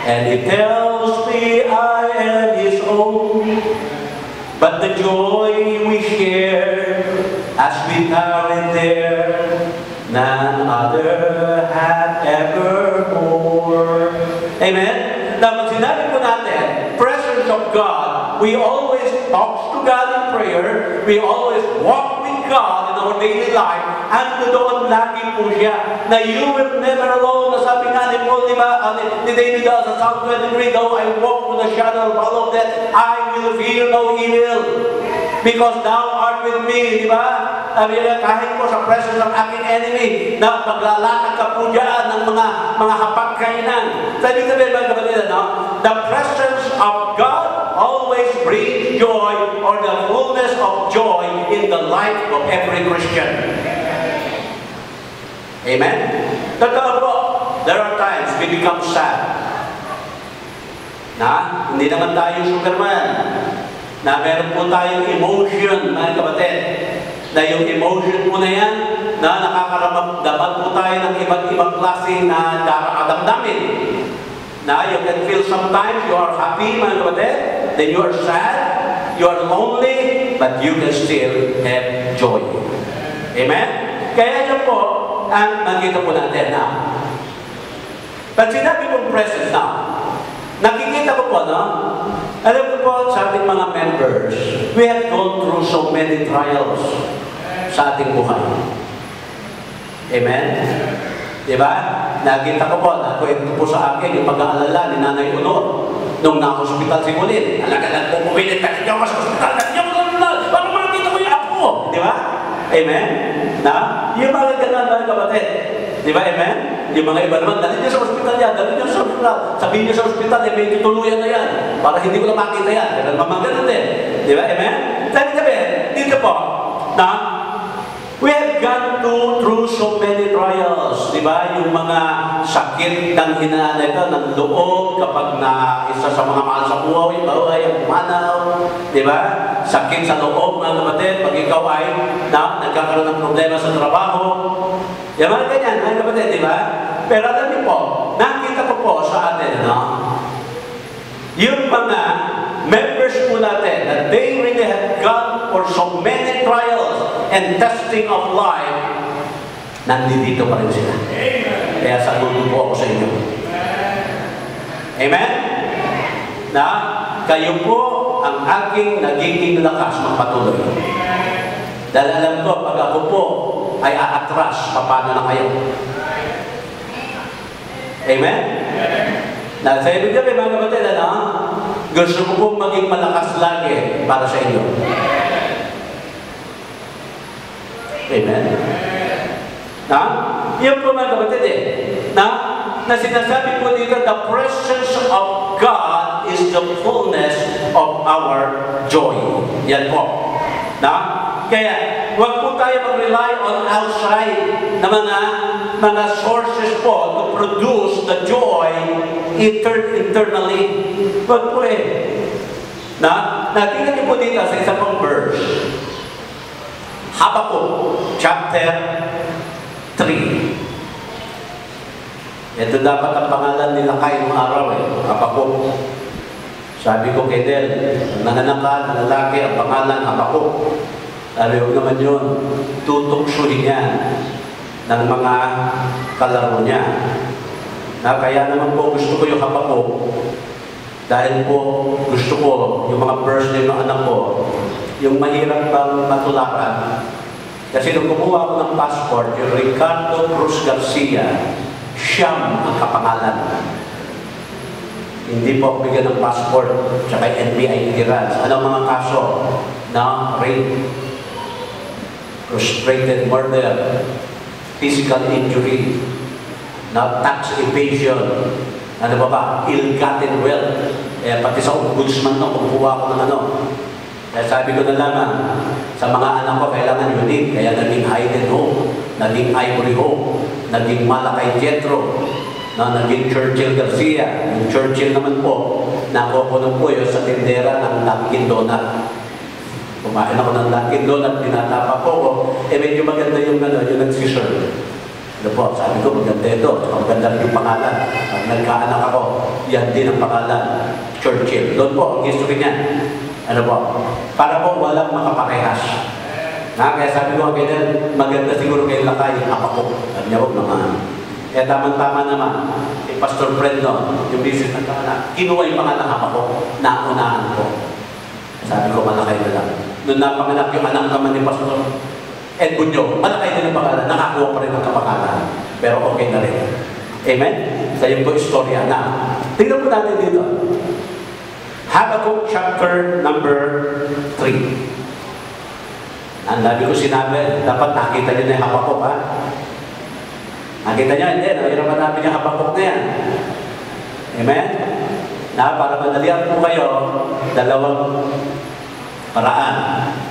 and He tells me I am His own. But the joy we share as we tarry there, none other had ever more. Amen? Now, pag sinabi po natin, presence of God, we always talk to God in prayer, we always walk with God in our daily life, and doon lagi po siya, na you will never alone, na sabi nga ni Paul, ni David sa Psalm 23, though I walk through the shadow of death, I will fear no evil, because thou art with me, di ba? Sabi niya, kahit po sa presence ng aking enemy, na maglalakad ka po dyan ng mga hapagkainan. Sabi mga kapatid, no? The presence of God always brings joy, or the fullness of joy in the life of every Christian. Amen? Totoo po, there are times we become sad. Na, hindi naman tayo Superman. Na meron po tayong emotion, mga kapatid. Na yung emotion po na yan, na nakakaramdaman po tayo ng iba't ibang klase na daramdamin. Na you can feel sometimes you are happy, mga kapatid, then you are sad, you are lonely, but you can still have joy. Amen? Kaya yun po, ang nakita po natin na. Pag sinabi kong presence na, nakikita ko po, no? Alam ko po sa ating mga members, we have gone through so many trials sa ating buhay. Amen? Diba? Nakita ko po, nakwento po sa akin yung pag-aalala ni Nanay Unor nung na-hospital si Mulin. Alagalan po pumilit, takit niyo ako sa hospital, takit niyo ako sa para makita ko yung apo. Diba? Amen? Na? Yung mga ganun mga kapatid. Diba? Amen? Yung mga iba naman, dali niyo sa hospital yan, dali niyo sa hospital. Sabihin niyo sa hospital, may tuluyan na yan. Para hindi ko na makita yan. Kaya mamagalan din. Diba? Amen? Sabi, dito po, na, we have gone through so many trials, di ba? Yung mga sakit ng hinanay ka, ng loob, kapag na isa sa mga mahal sa buhay, ang pumanaw, di ba? sakit sa loob, mga kapatid, pag ikaw ay nagkakaroon ng problema sa trabaho. Yung mga ganyan, mga kapatid, di ba? Pero alam niyo po, nakita ko po sa atin, yung mga members po natin, that they really have gone for so many trials and testing of life, nandito pa rin sila. Kaya saludo po ako sa inyo. Amen? Na kayo po ang aking nagiging lakas magpatuloy. Dahil alam ko, pag ako po ay aatras, paano na kayo? Amen? Na sa ibig sabihin, mga kapatid, gusto ko pong maging malakas lagi para sa inyo. Amen? Yan po mga kapatid na sinasabi po dito, the presence of God is the fullness of our joy. Yan po. Kaya, huwag po tayo mag-rely on outside na mga sources po to produce the joy internally. Huwag po natingnan niyo po dito sa isang pang verse. Habakuk, chapter 3. Ito dapat ang pangalan nila kayo ng araw Habakuk. Sabi ko kay Del, nanganak ka na lalaki, ang pangalan Habakuk. Sabi ko naman yun, tutuksuhin niya ng mga kalaro niya. Kaya naman po gusto ko yung Habakuk. Dahil po gusto ko yung mga verse ng anak ko, yung mahirap bang matulakan. Kasi nung kumuha ko ng passport, yung Ricardo Cruz Garcia, siyam ang kapangalan. Hindi po ako bigyan ng passport, tsaka NBI clearance. Anong mga kaso? Rape, frustrated murder, physical injury, tax evasion, ill-gotten wealth. Pati sa ombudsman kumuha ko ng Kaya sabi ko na lamang, sa mga anak ko, kailangan unique. Kaya naging Hayden Home, naging Ivory Home, naging Malakay Jetro, naging Churchill Garcia. Yung Churchill naman po, nakukunan po yun sa tindera ng Dunkin Donut. Kumain ako ng Dunkin Donut, tinatapa po ko. Medyo maganda yung nag-serve. Po, sabi ko, maganda ito. Maganda rin yung pangalan. Pag nagkaanak ako, yan din ang pangalan. Churchill. Doon po, ang history niya. Para po walang makaparehas. Kaya sabi ko, maganda siguro kayo lakay yung Habakuk. Sabi niya, huwag naman. Kaya tamang-tama naman, Pastor Brendo, yung business na kamanak, kinuha yung pangalan Habakuk, naunahan ko. Sabi ko, malakay na lang. Noong napanganak yung anak naman ni Pastor Edmunyo, malakay din ang pangalan, nakakuha pa rin ang kapangalan. Pero okay na rin. Amen? Sa yung po istorya na. Tingnan po natin dito. Habakuk chapter number 3. Ang dami ko sinabi, dapat nakita niyo na yung Habakuk, Nakita niyo, hindi. Nahirapan namin yung Habakuk na yan. Amen? Para madalian po kayo, dalawang paraan.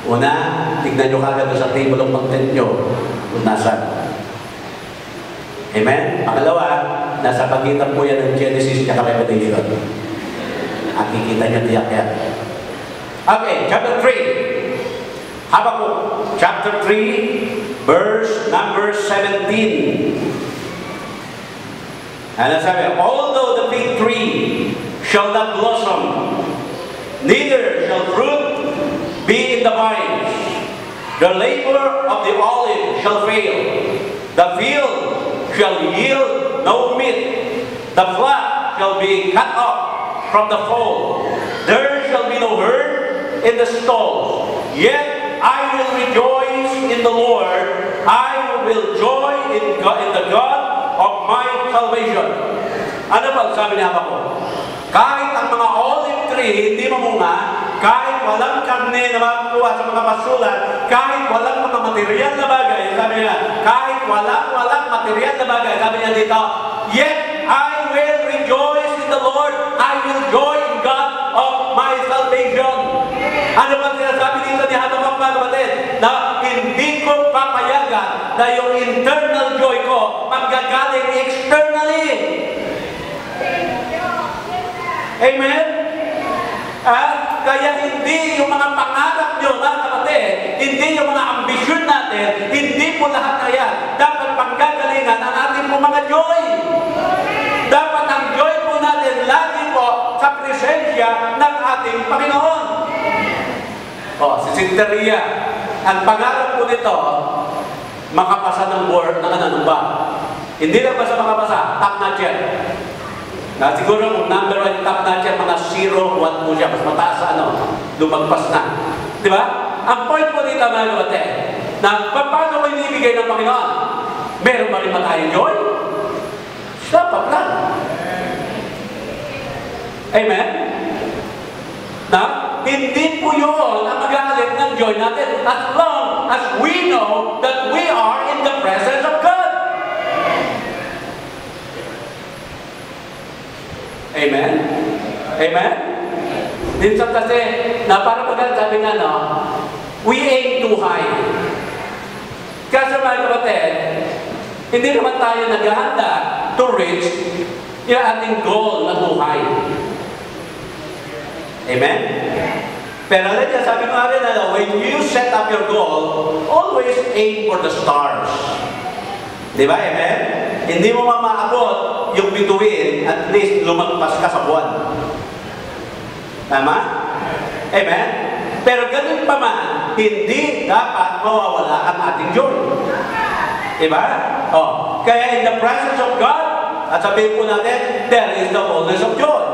Una, tignan nyo kagad sa table of content nyo kung nasan. Amen? Pangalawa, nasa pagitan po yan ng Genesis at Revelation. Nakikita nyo tiyak yan. Okay, chapter 3. Habakuk, chapter 3, verse number 17. Ano sabi? Although the fig tree shall not blossom, neither shall fruit be in the vines, the labor of the olive shall fail, the field shall yield no meat, the flock shall be cut off from the fold, there shall be no herd in the stalls. Yet I will rejoice in the Lord, I will joy in the God of my salvation. Ano ba sabi ni Habakuk? Kahit ang mga olive tree hindi mamunga, kahit walang karne na makukuha sa mga basulan, kahit walang mga material na bagay, sabi niya, kahit walang material na bagay, sabi niya dito, yet I will rejoice in the Lord, I will joy in God of my salvation. Ano ba sinasabi dito ni Habakuk, mga kapatid? Na hindi ko papayagan na yung internal joy ko manggagaling externally. Amen? Kaya hindi yung mga pangarap nyo, mga kapatid, hindi yung mga ambisyon natin, hindi po lahat na yan. Dapat panggagalingan ang ating po mga joy. Dapat ang joy po natin lagi po sa presensya ng ating Panginoon. Si Sinteria, ang pangarap po nito, makapasa ng board ng ano ba? Hindi lang basta makapasa, top notch yan. Siguro kung number 1 top notch yan, mga 0, 1 po siya, mas mataas sa lumagpas na. Di ba? Ang point po dito, mga kapatid, na paano ko inibigay ng Panginoon? Meron ba rin ba tayong joy? Dapat lang. Amen? Hindi po yun ang mag-aalit ng joy natin as long as we know that we are in the presence of God. Amen? Amen? Minsan kasi, para pagkat sabi nga, we aim too high. Kasi mga kapatid, hindi naman tayo naghahanda to reach yung ating goal na too high. Amen? Pero sabi ko nga rin when you set up your goal, always aim for the stars. Di ba? Amen? Hindi mo maabot yung bituin, at least lumagpas ka sa buwan. Tama? Amen? Pero ganun pa man, hindi dapat mawawala ang ating joy. Diba? Kaya in the presence of God, at sabihin po natin, there is the fullness of joy.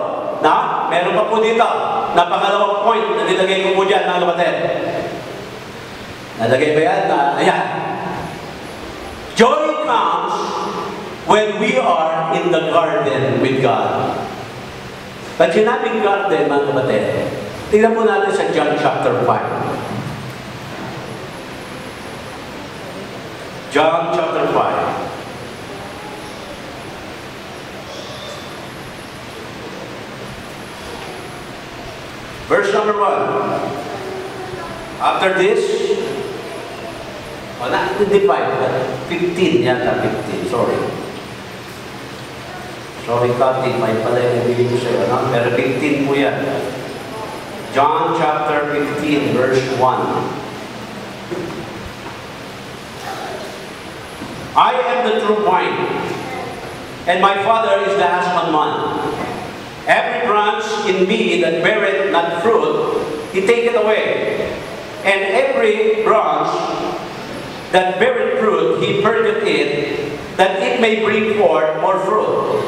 Meron pa po dito, na pangalawang point na nilagay ko po dyan, mga kapatid. Nalagay ba yan? Ayan. Joy comes when we are in the garden with God. Pag sinabing garden, mga kapatid, tingnan po natin sa John chapter 5. John chapter 5. Verse number 1. After this, hindi 5, 15 yata, 15, sorry. Sorry, Kati, may pala yung nabili ko sa'yo, pero 15 po yan. John chapter 15, verse 1. I am the true vine, and my Father is the husbandman. Every branch in me that beareth not fruit, he taketh away. And every branch that beareth fruit, he purgeth it, that it may bring forth more fruit.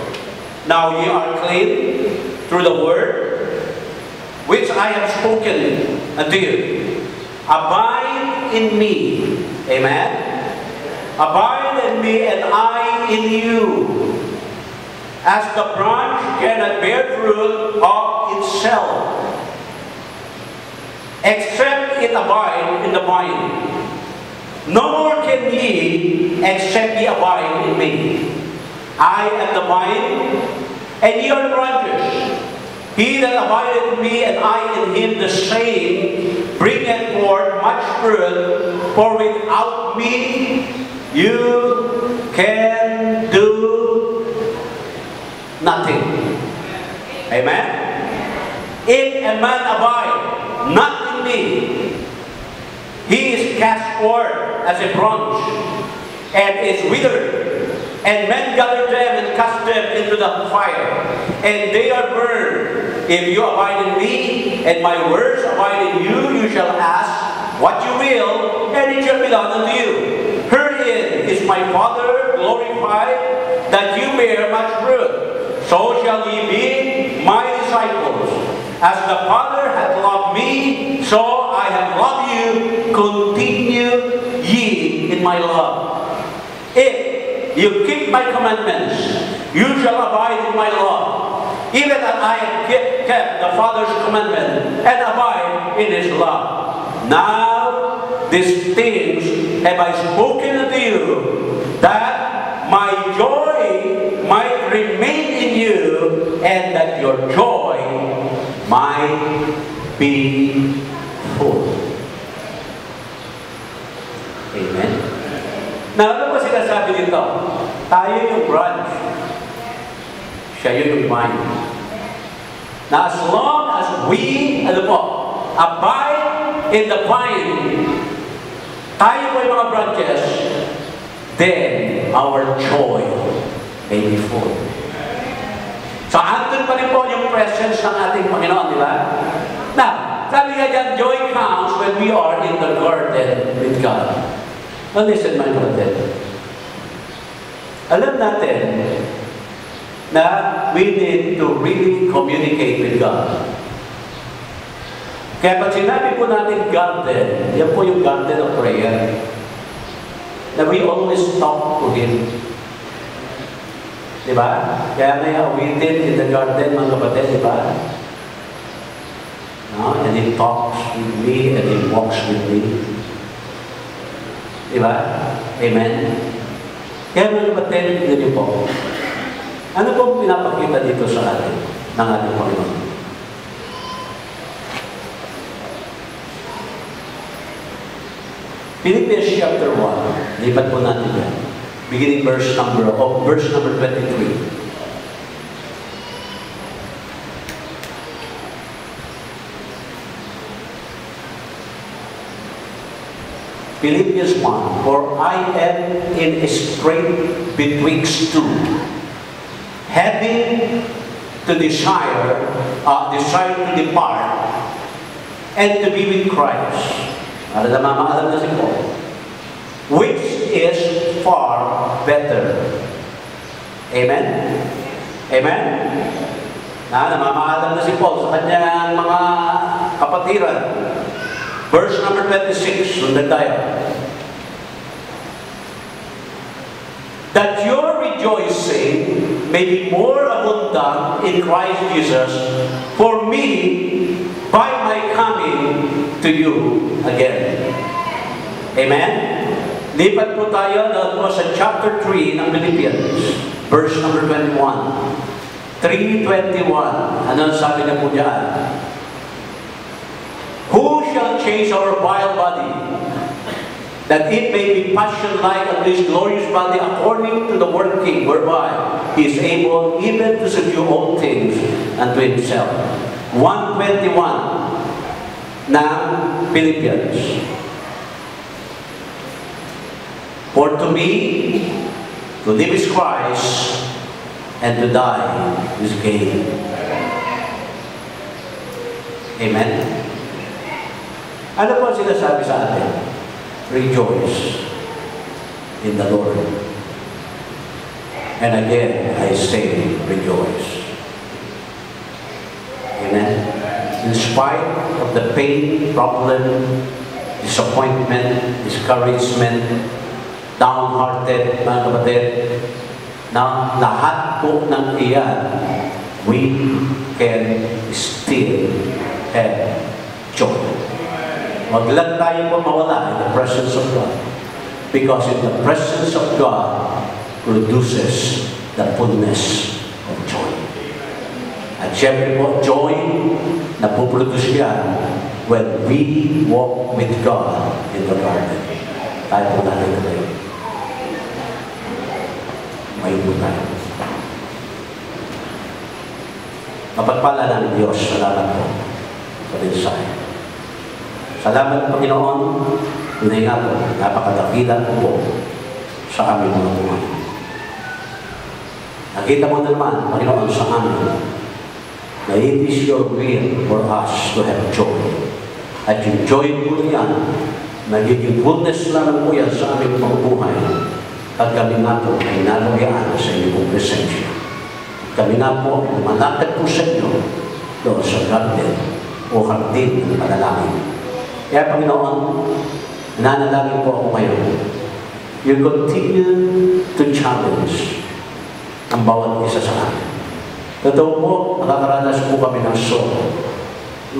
Now ye are clean through the word which I have spoken unto you. Abide in me. Amen? Abide in me, and I in you. As the branch cannot bear fruit of itself, except it abide in the vine. No more can ye, except ye abide in me. I am the vine, and ye are the branches. He that abideth in me, and I in him, the same bringeth forth much fruit, for without me you can do nothing. Amen? If a man abide not in me, he is cast forth as a branch, and is withered, and men gather them and cast them into the fire, and they are burned. If you abide in me, and my words abide in you, you shall ask what you will, and it shall be done unto you. Herein is my Father glorified, that you bear much fruit. So shall ye be my disciples. As the Father hath loved me, so I have loved you. Continue ye in my love. If you keep my commandments, you shall abide in my love, even as I have kept the Father's commandment, and abide in his love. Now these things have I spoken unto you, that my joy might remain in you, and that your joy might be full. Amen? Now, ano ba sinasabi dito? Tayo yung branch. Siya yung vine. na as long as we, abide in the vine, tayo po yung mga branches, then our joy may be full. So, andun pa rin po yung presence ng ating Panginoon, di ba? Now, sabi nga dyan, joy comes when we are in the garden with God. Now listen, my brother. Alam natin na we need to really communicate with God. Kaya pag sinabi po natin garden, yan po yung garden of prayer. Na we always talk to Him. Diba? Kaya may awitin in the garden, mga kapatid, diba? No? And He talks with me and He walks with me. Diba? Amen? Kaya mga kapatid, yun po. Ano po pinapakita dito sa atin ng ating Panginoon? Philippians chapter 1, lipat po natin yan. Beginning verse number 23. Philippians 1, for I am in a strait betwixt two, having to desire to depart and to be with Christ. Alam na si Paul. Which is far better. Amen? Amen? Namamaalam na si Paul sa kanyang mga kapatiran. Verse number 26, sundan tayo. That your rejoicing may be more abundant in Christ Jesus for me by my coming to you again. Amen? Lipat po tayo doon po sa chapter 3 ng Philippians, verse number 21. 3:21. Ano sabi na po diyan? Who shall change our vile body, that it may be fashioned-like of this glorious body according to the working whereby He is able even to subdue all things unto Himself. 1:21 ng Philippians. For to me, to live is Christ, and to die is gain. Amen? Ano po sinasabi sa atin? Rejoice in the Lord. And again, I say, rejoice. Amen? In spite of the pain, problem, disappointment, discouragement, downhearted, mga kapatid, na lahat po ng iyan, we can still have joy. Wag lang tayo po mawala in the presence of God. Because in the presence of God produces the fullness of joy. At syempre po, joy na puproduce yan when we walk with God in the garden. Tayo po natin ito. May po tayo. Mapagpala ng Diyos, salamat po sa mensahe. Salamat Panginoon, tunay nga po, napakadakila po sa aming mga buhay. Nakita mo naman, Panginoon, sa amin, na it is your will for us to have joy. At yung joy po yan, nagiging fullness lang po yan sa aming mga buhay. Pag kami nga po ay nalagyan sa inyong presensya. Kami nga po ay malapit po sa inyo doon sa garden o hardin ng panalangin. Kaya Panginoon, nanalangin po ako ngayon. You continue to challenge ang bawat isa sa amin. Totoo po, nakakaranas po kami ng sorrow,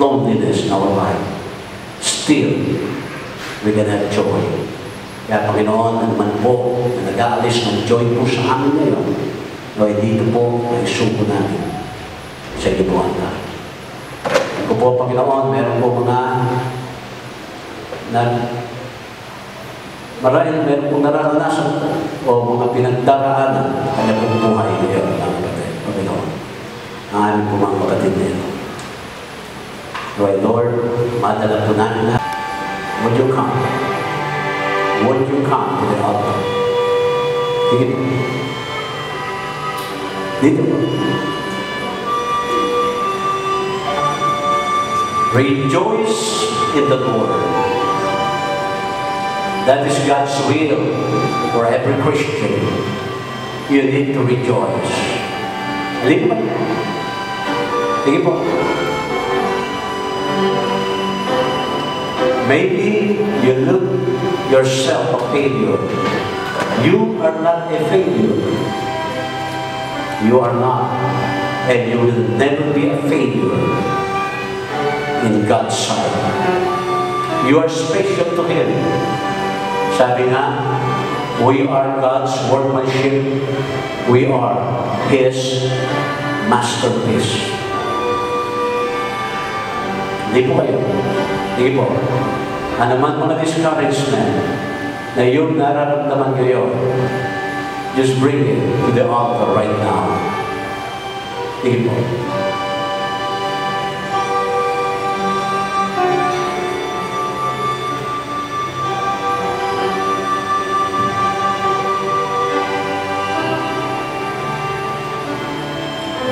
loneliness in our life. Still, we can have joy. Kaya Panginoon, ano man po na nag-aalis ng joy po sa amin ngayon, no, dito po ay suko namin sa ginuhan na. Ito po, Panginoon, meron po mga marahil meron pong nararanasan o mga pinagdaraanan kanya pong buhay ngayon, Panginoon. Ang aming po mga kapatid na ito. So, Lord, madala po namin lahat. Would you come? Would you come to the altar? Sige po. Dito po. Rejoice in the Lord. That is God's will for every Christian. You need to rejoice. Halika ba? Sige po. Maybe you look yourself a failure. You are not a failure. You are not. And you will never be a failure in God's sight. You are special to Him. Sabi nga, we are God's workmanship. We are His masterpiece. Hindi po kayo. Hindi po. Ano man mga discouragement na yung nararamdaman kayo, just bring it to the altar right now. Hindi po.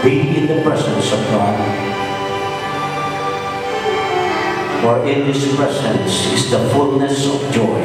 Be in the presence of God. For in His presence is the fullness of joy.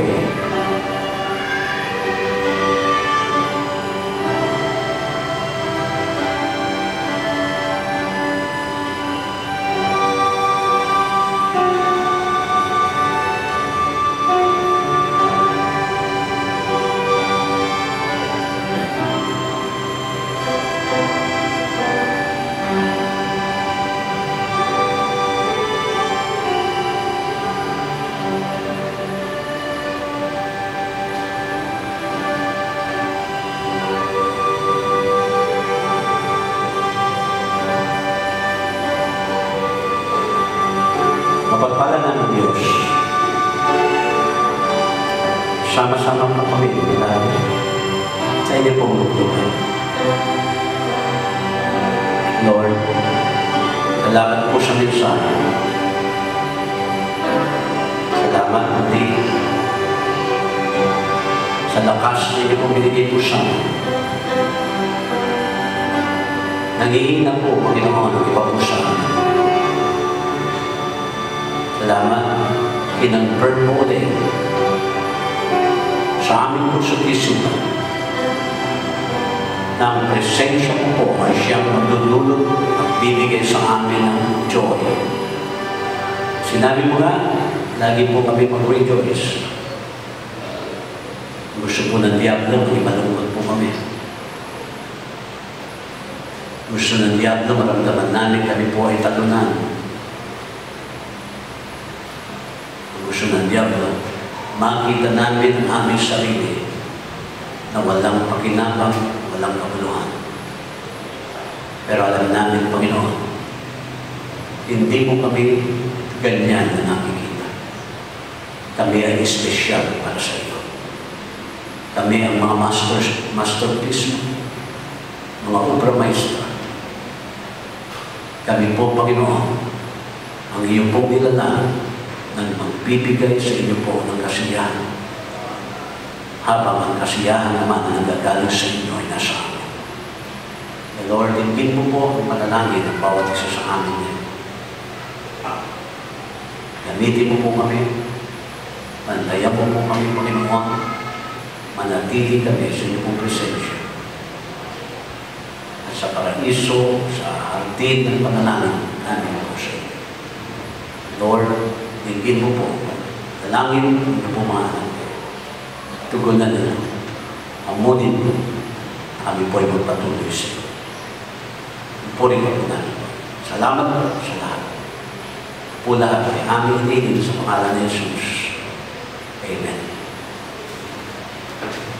Mapagpala ng Diyos. Sama-sama po kami sa inyo pong luplupan. Lord, salamat po sa mensahe. Salamat hindi sa lakas na inyo pong binigay po sa amin. Nangihina po, Panginoon, ang iba po sa amin. Salamat, kinonfirm mo ulit sa aming puso't isipan na ang presensya mo po ay siyang magdudulot at bibigay sa amin ng joy. Sinabi mo nga, lagi po kami mag-rejoice. Gusto po ng Diablo, malungkot po kami. Gusto ng Diablo, maramdaman namin kami po ay talunan. Gusto ng Diablo, makita namin ang aming sarili na walang pakinabang, walang kabuluhan. Pero alam namin, Panginoon, hindi mo kami ganyan na nakikita. Kami ay espesyal para sa iyo. Kami ang mga masterpiece, mga obra maestra. Kami po, Panginoon, ang iyong pong nilalaan na magbibigay sa inyo po ng kasiyahan, habang ang kasiyahan naman na nagagaling sa inyo ay nasa amin. Lord, hindi mo po ang manalangin ng bawat isa sa amin. Gamitin mo po kami, pantayan mo po kami, Panginoon, manatili kami sa inyo pong presensya. At sa paraiso, sa hardin ng panalangin namin po sa inyo. Lord, hingin mo po, dalangin mo po mga anak ko. Tugunan nila, amunin mo, kami po ay magpatuloy sa iyo. Puri ko po namin. Salamat po sa lahat. Po lahat ay aming inigin sa pangalan ni Jesus.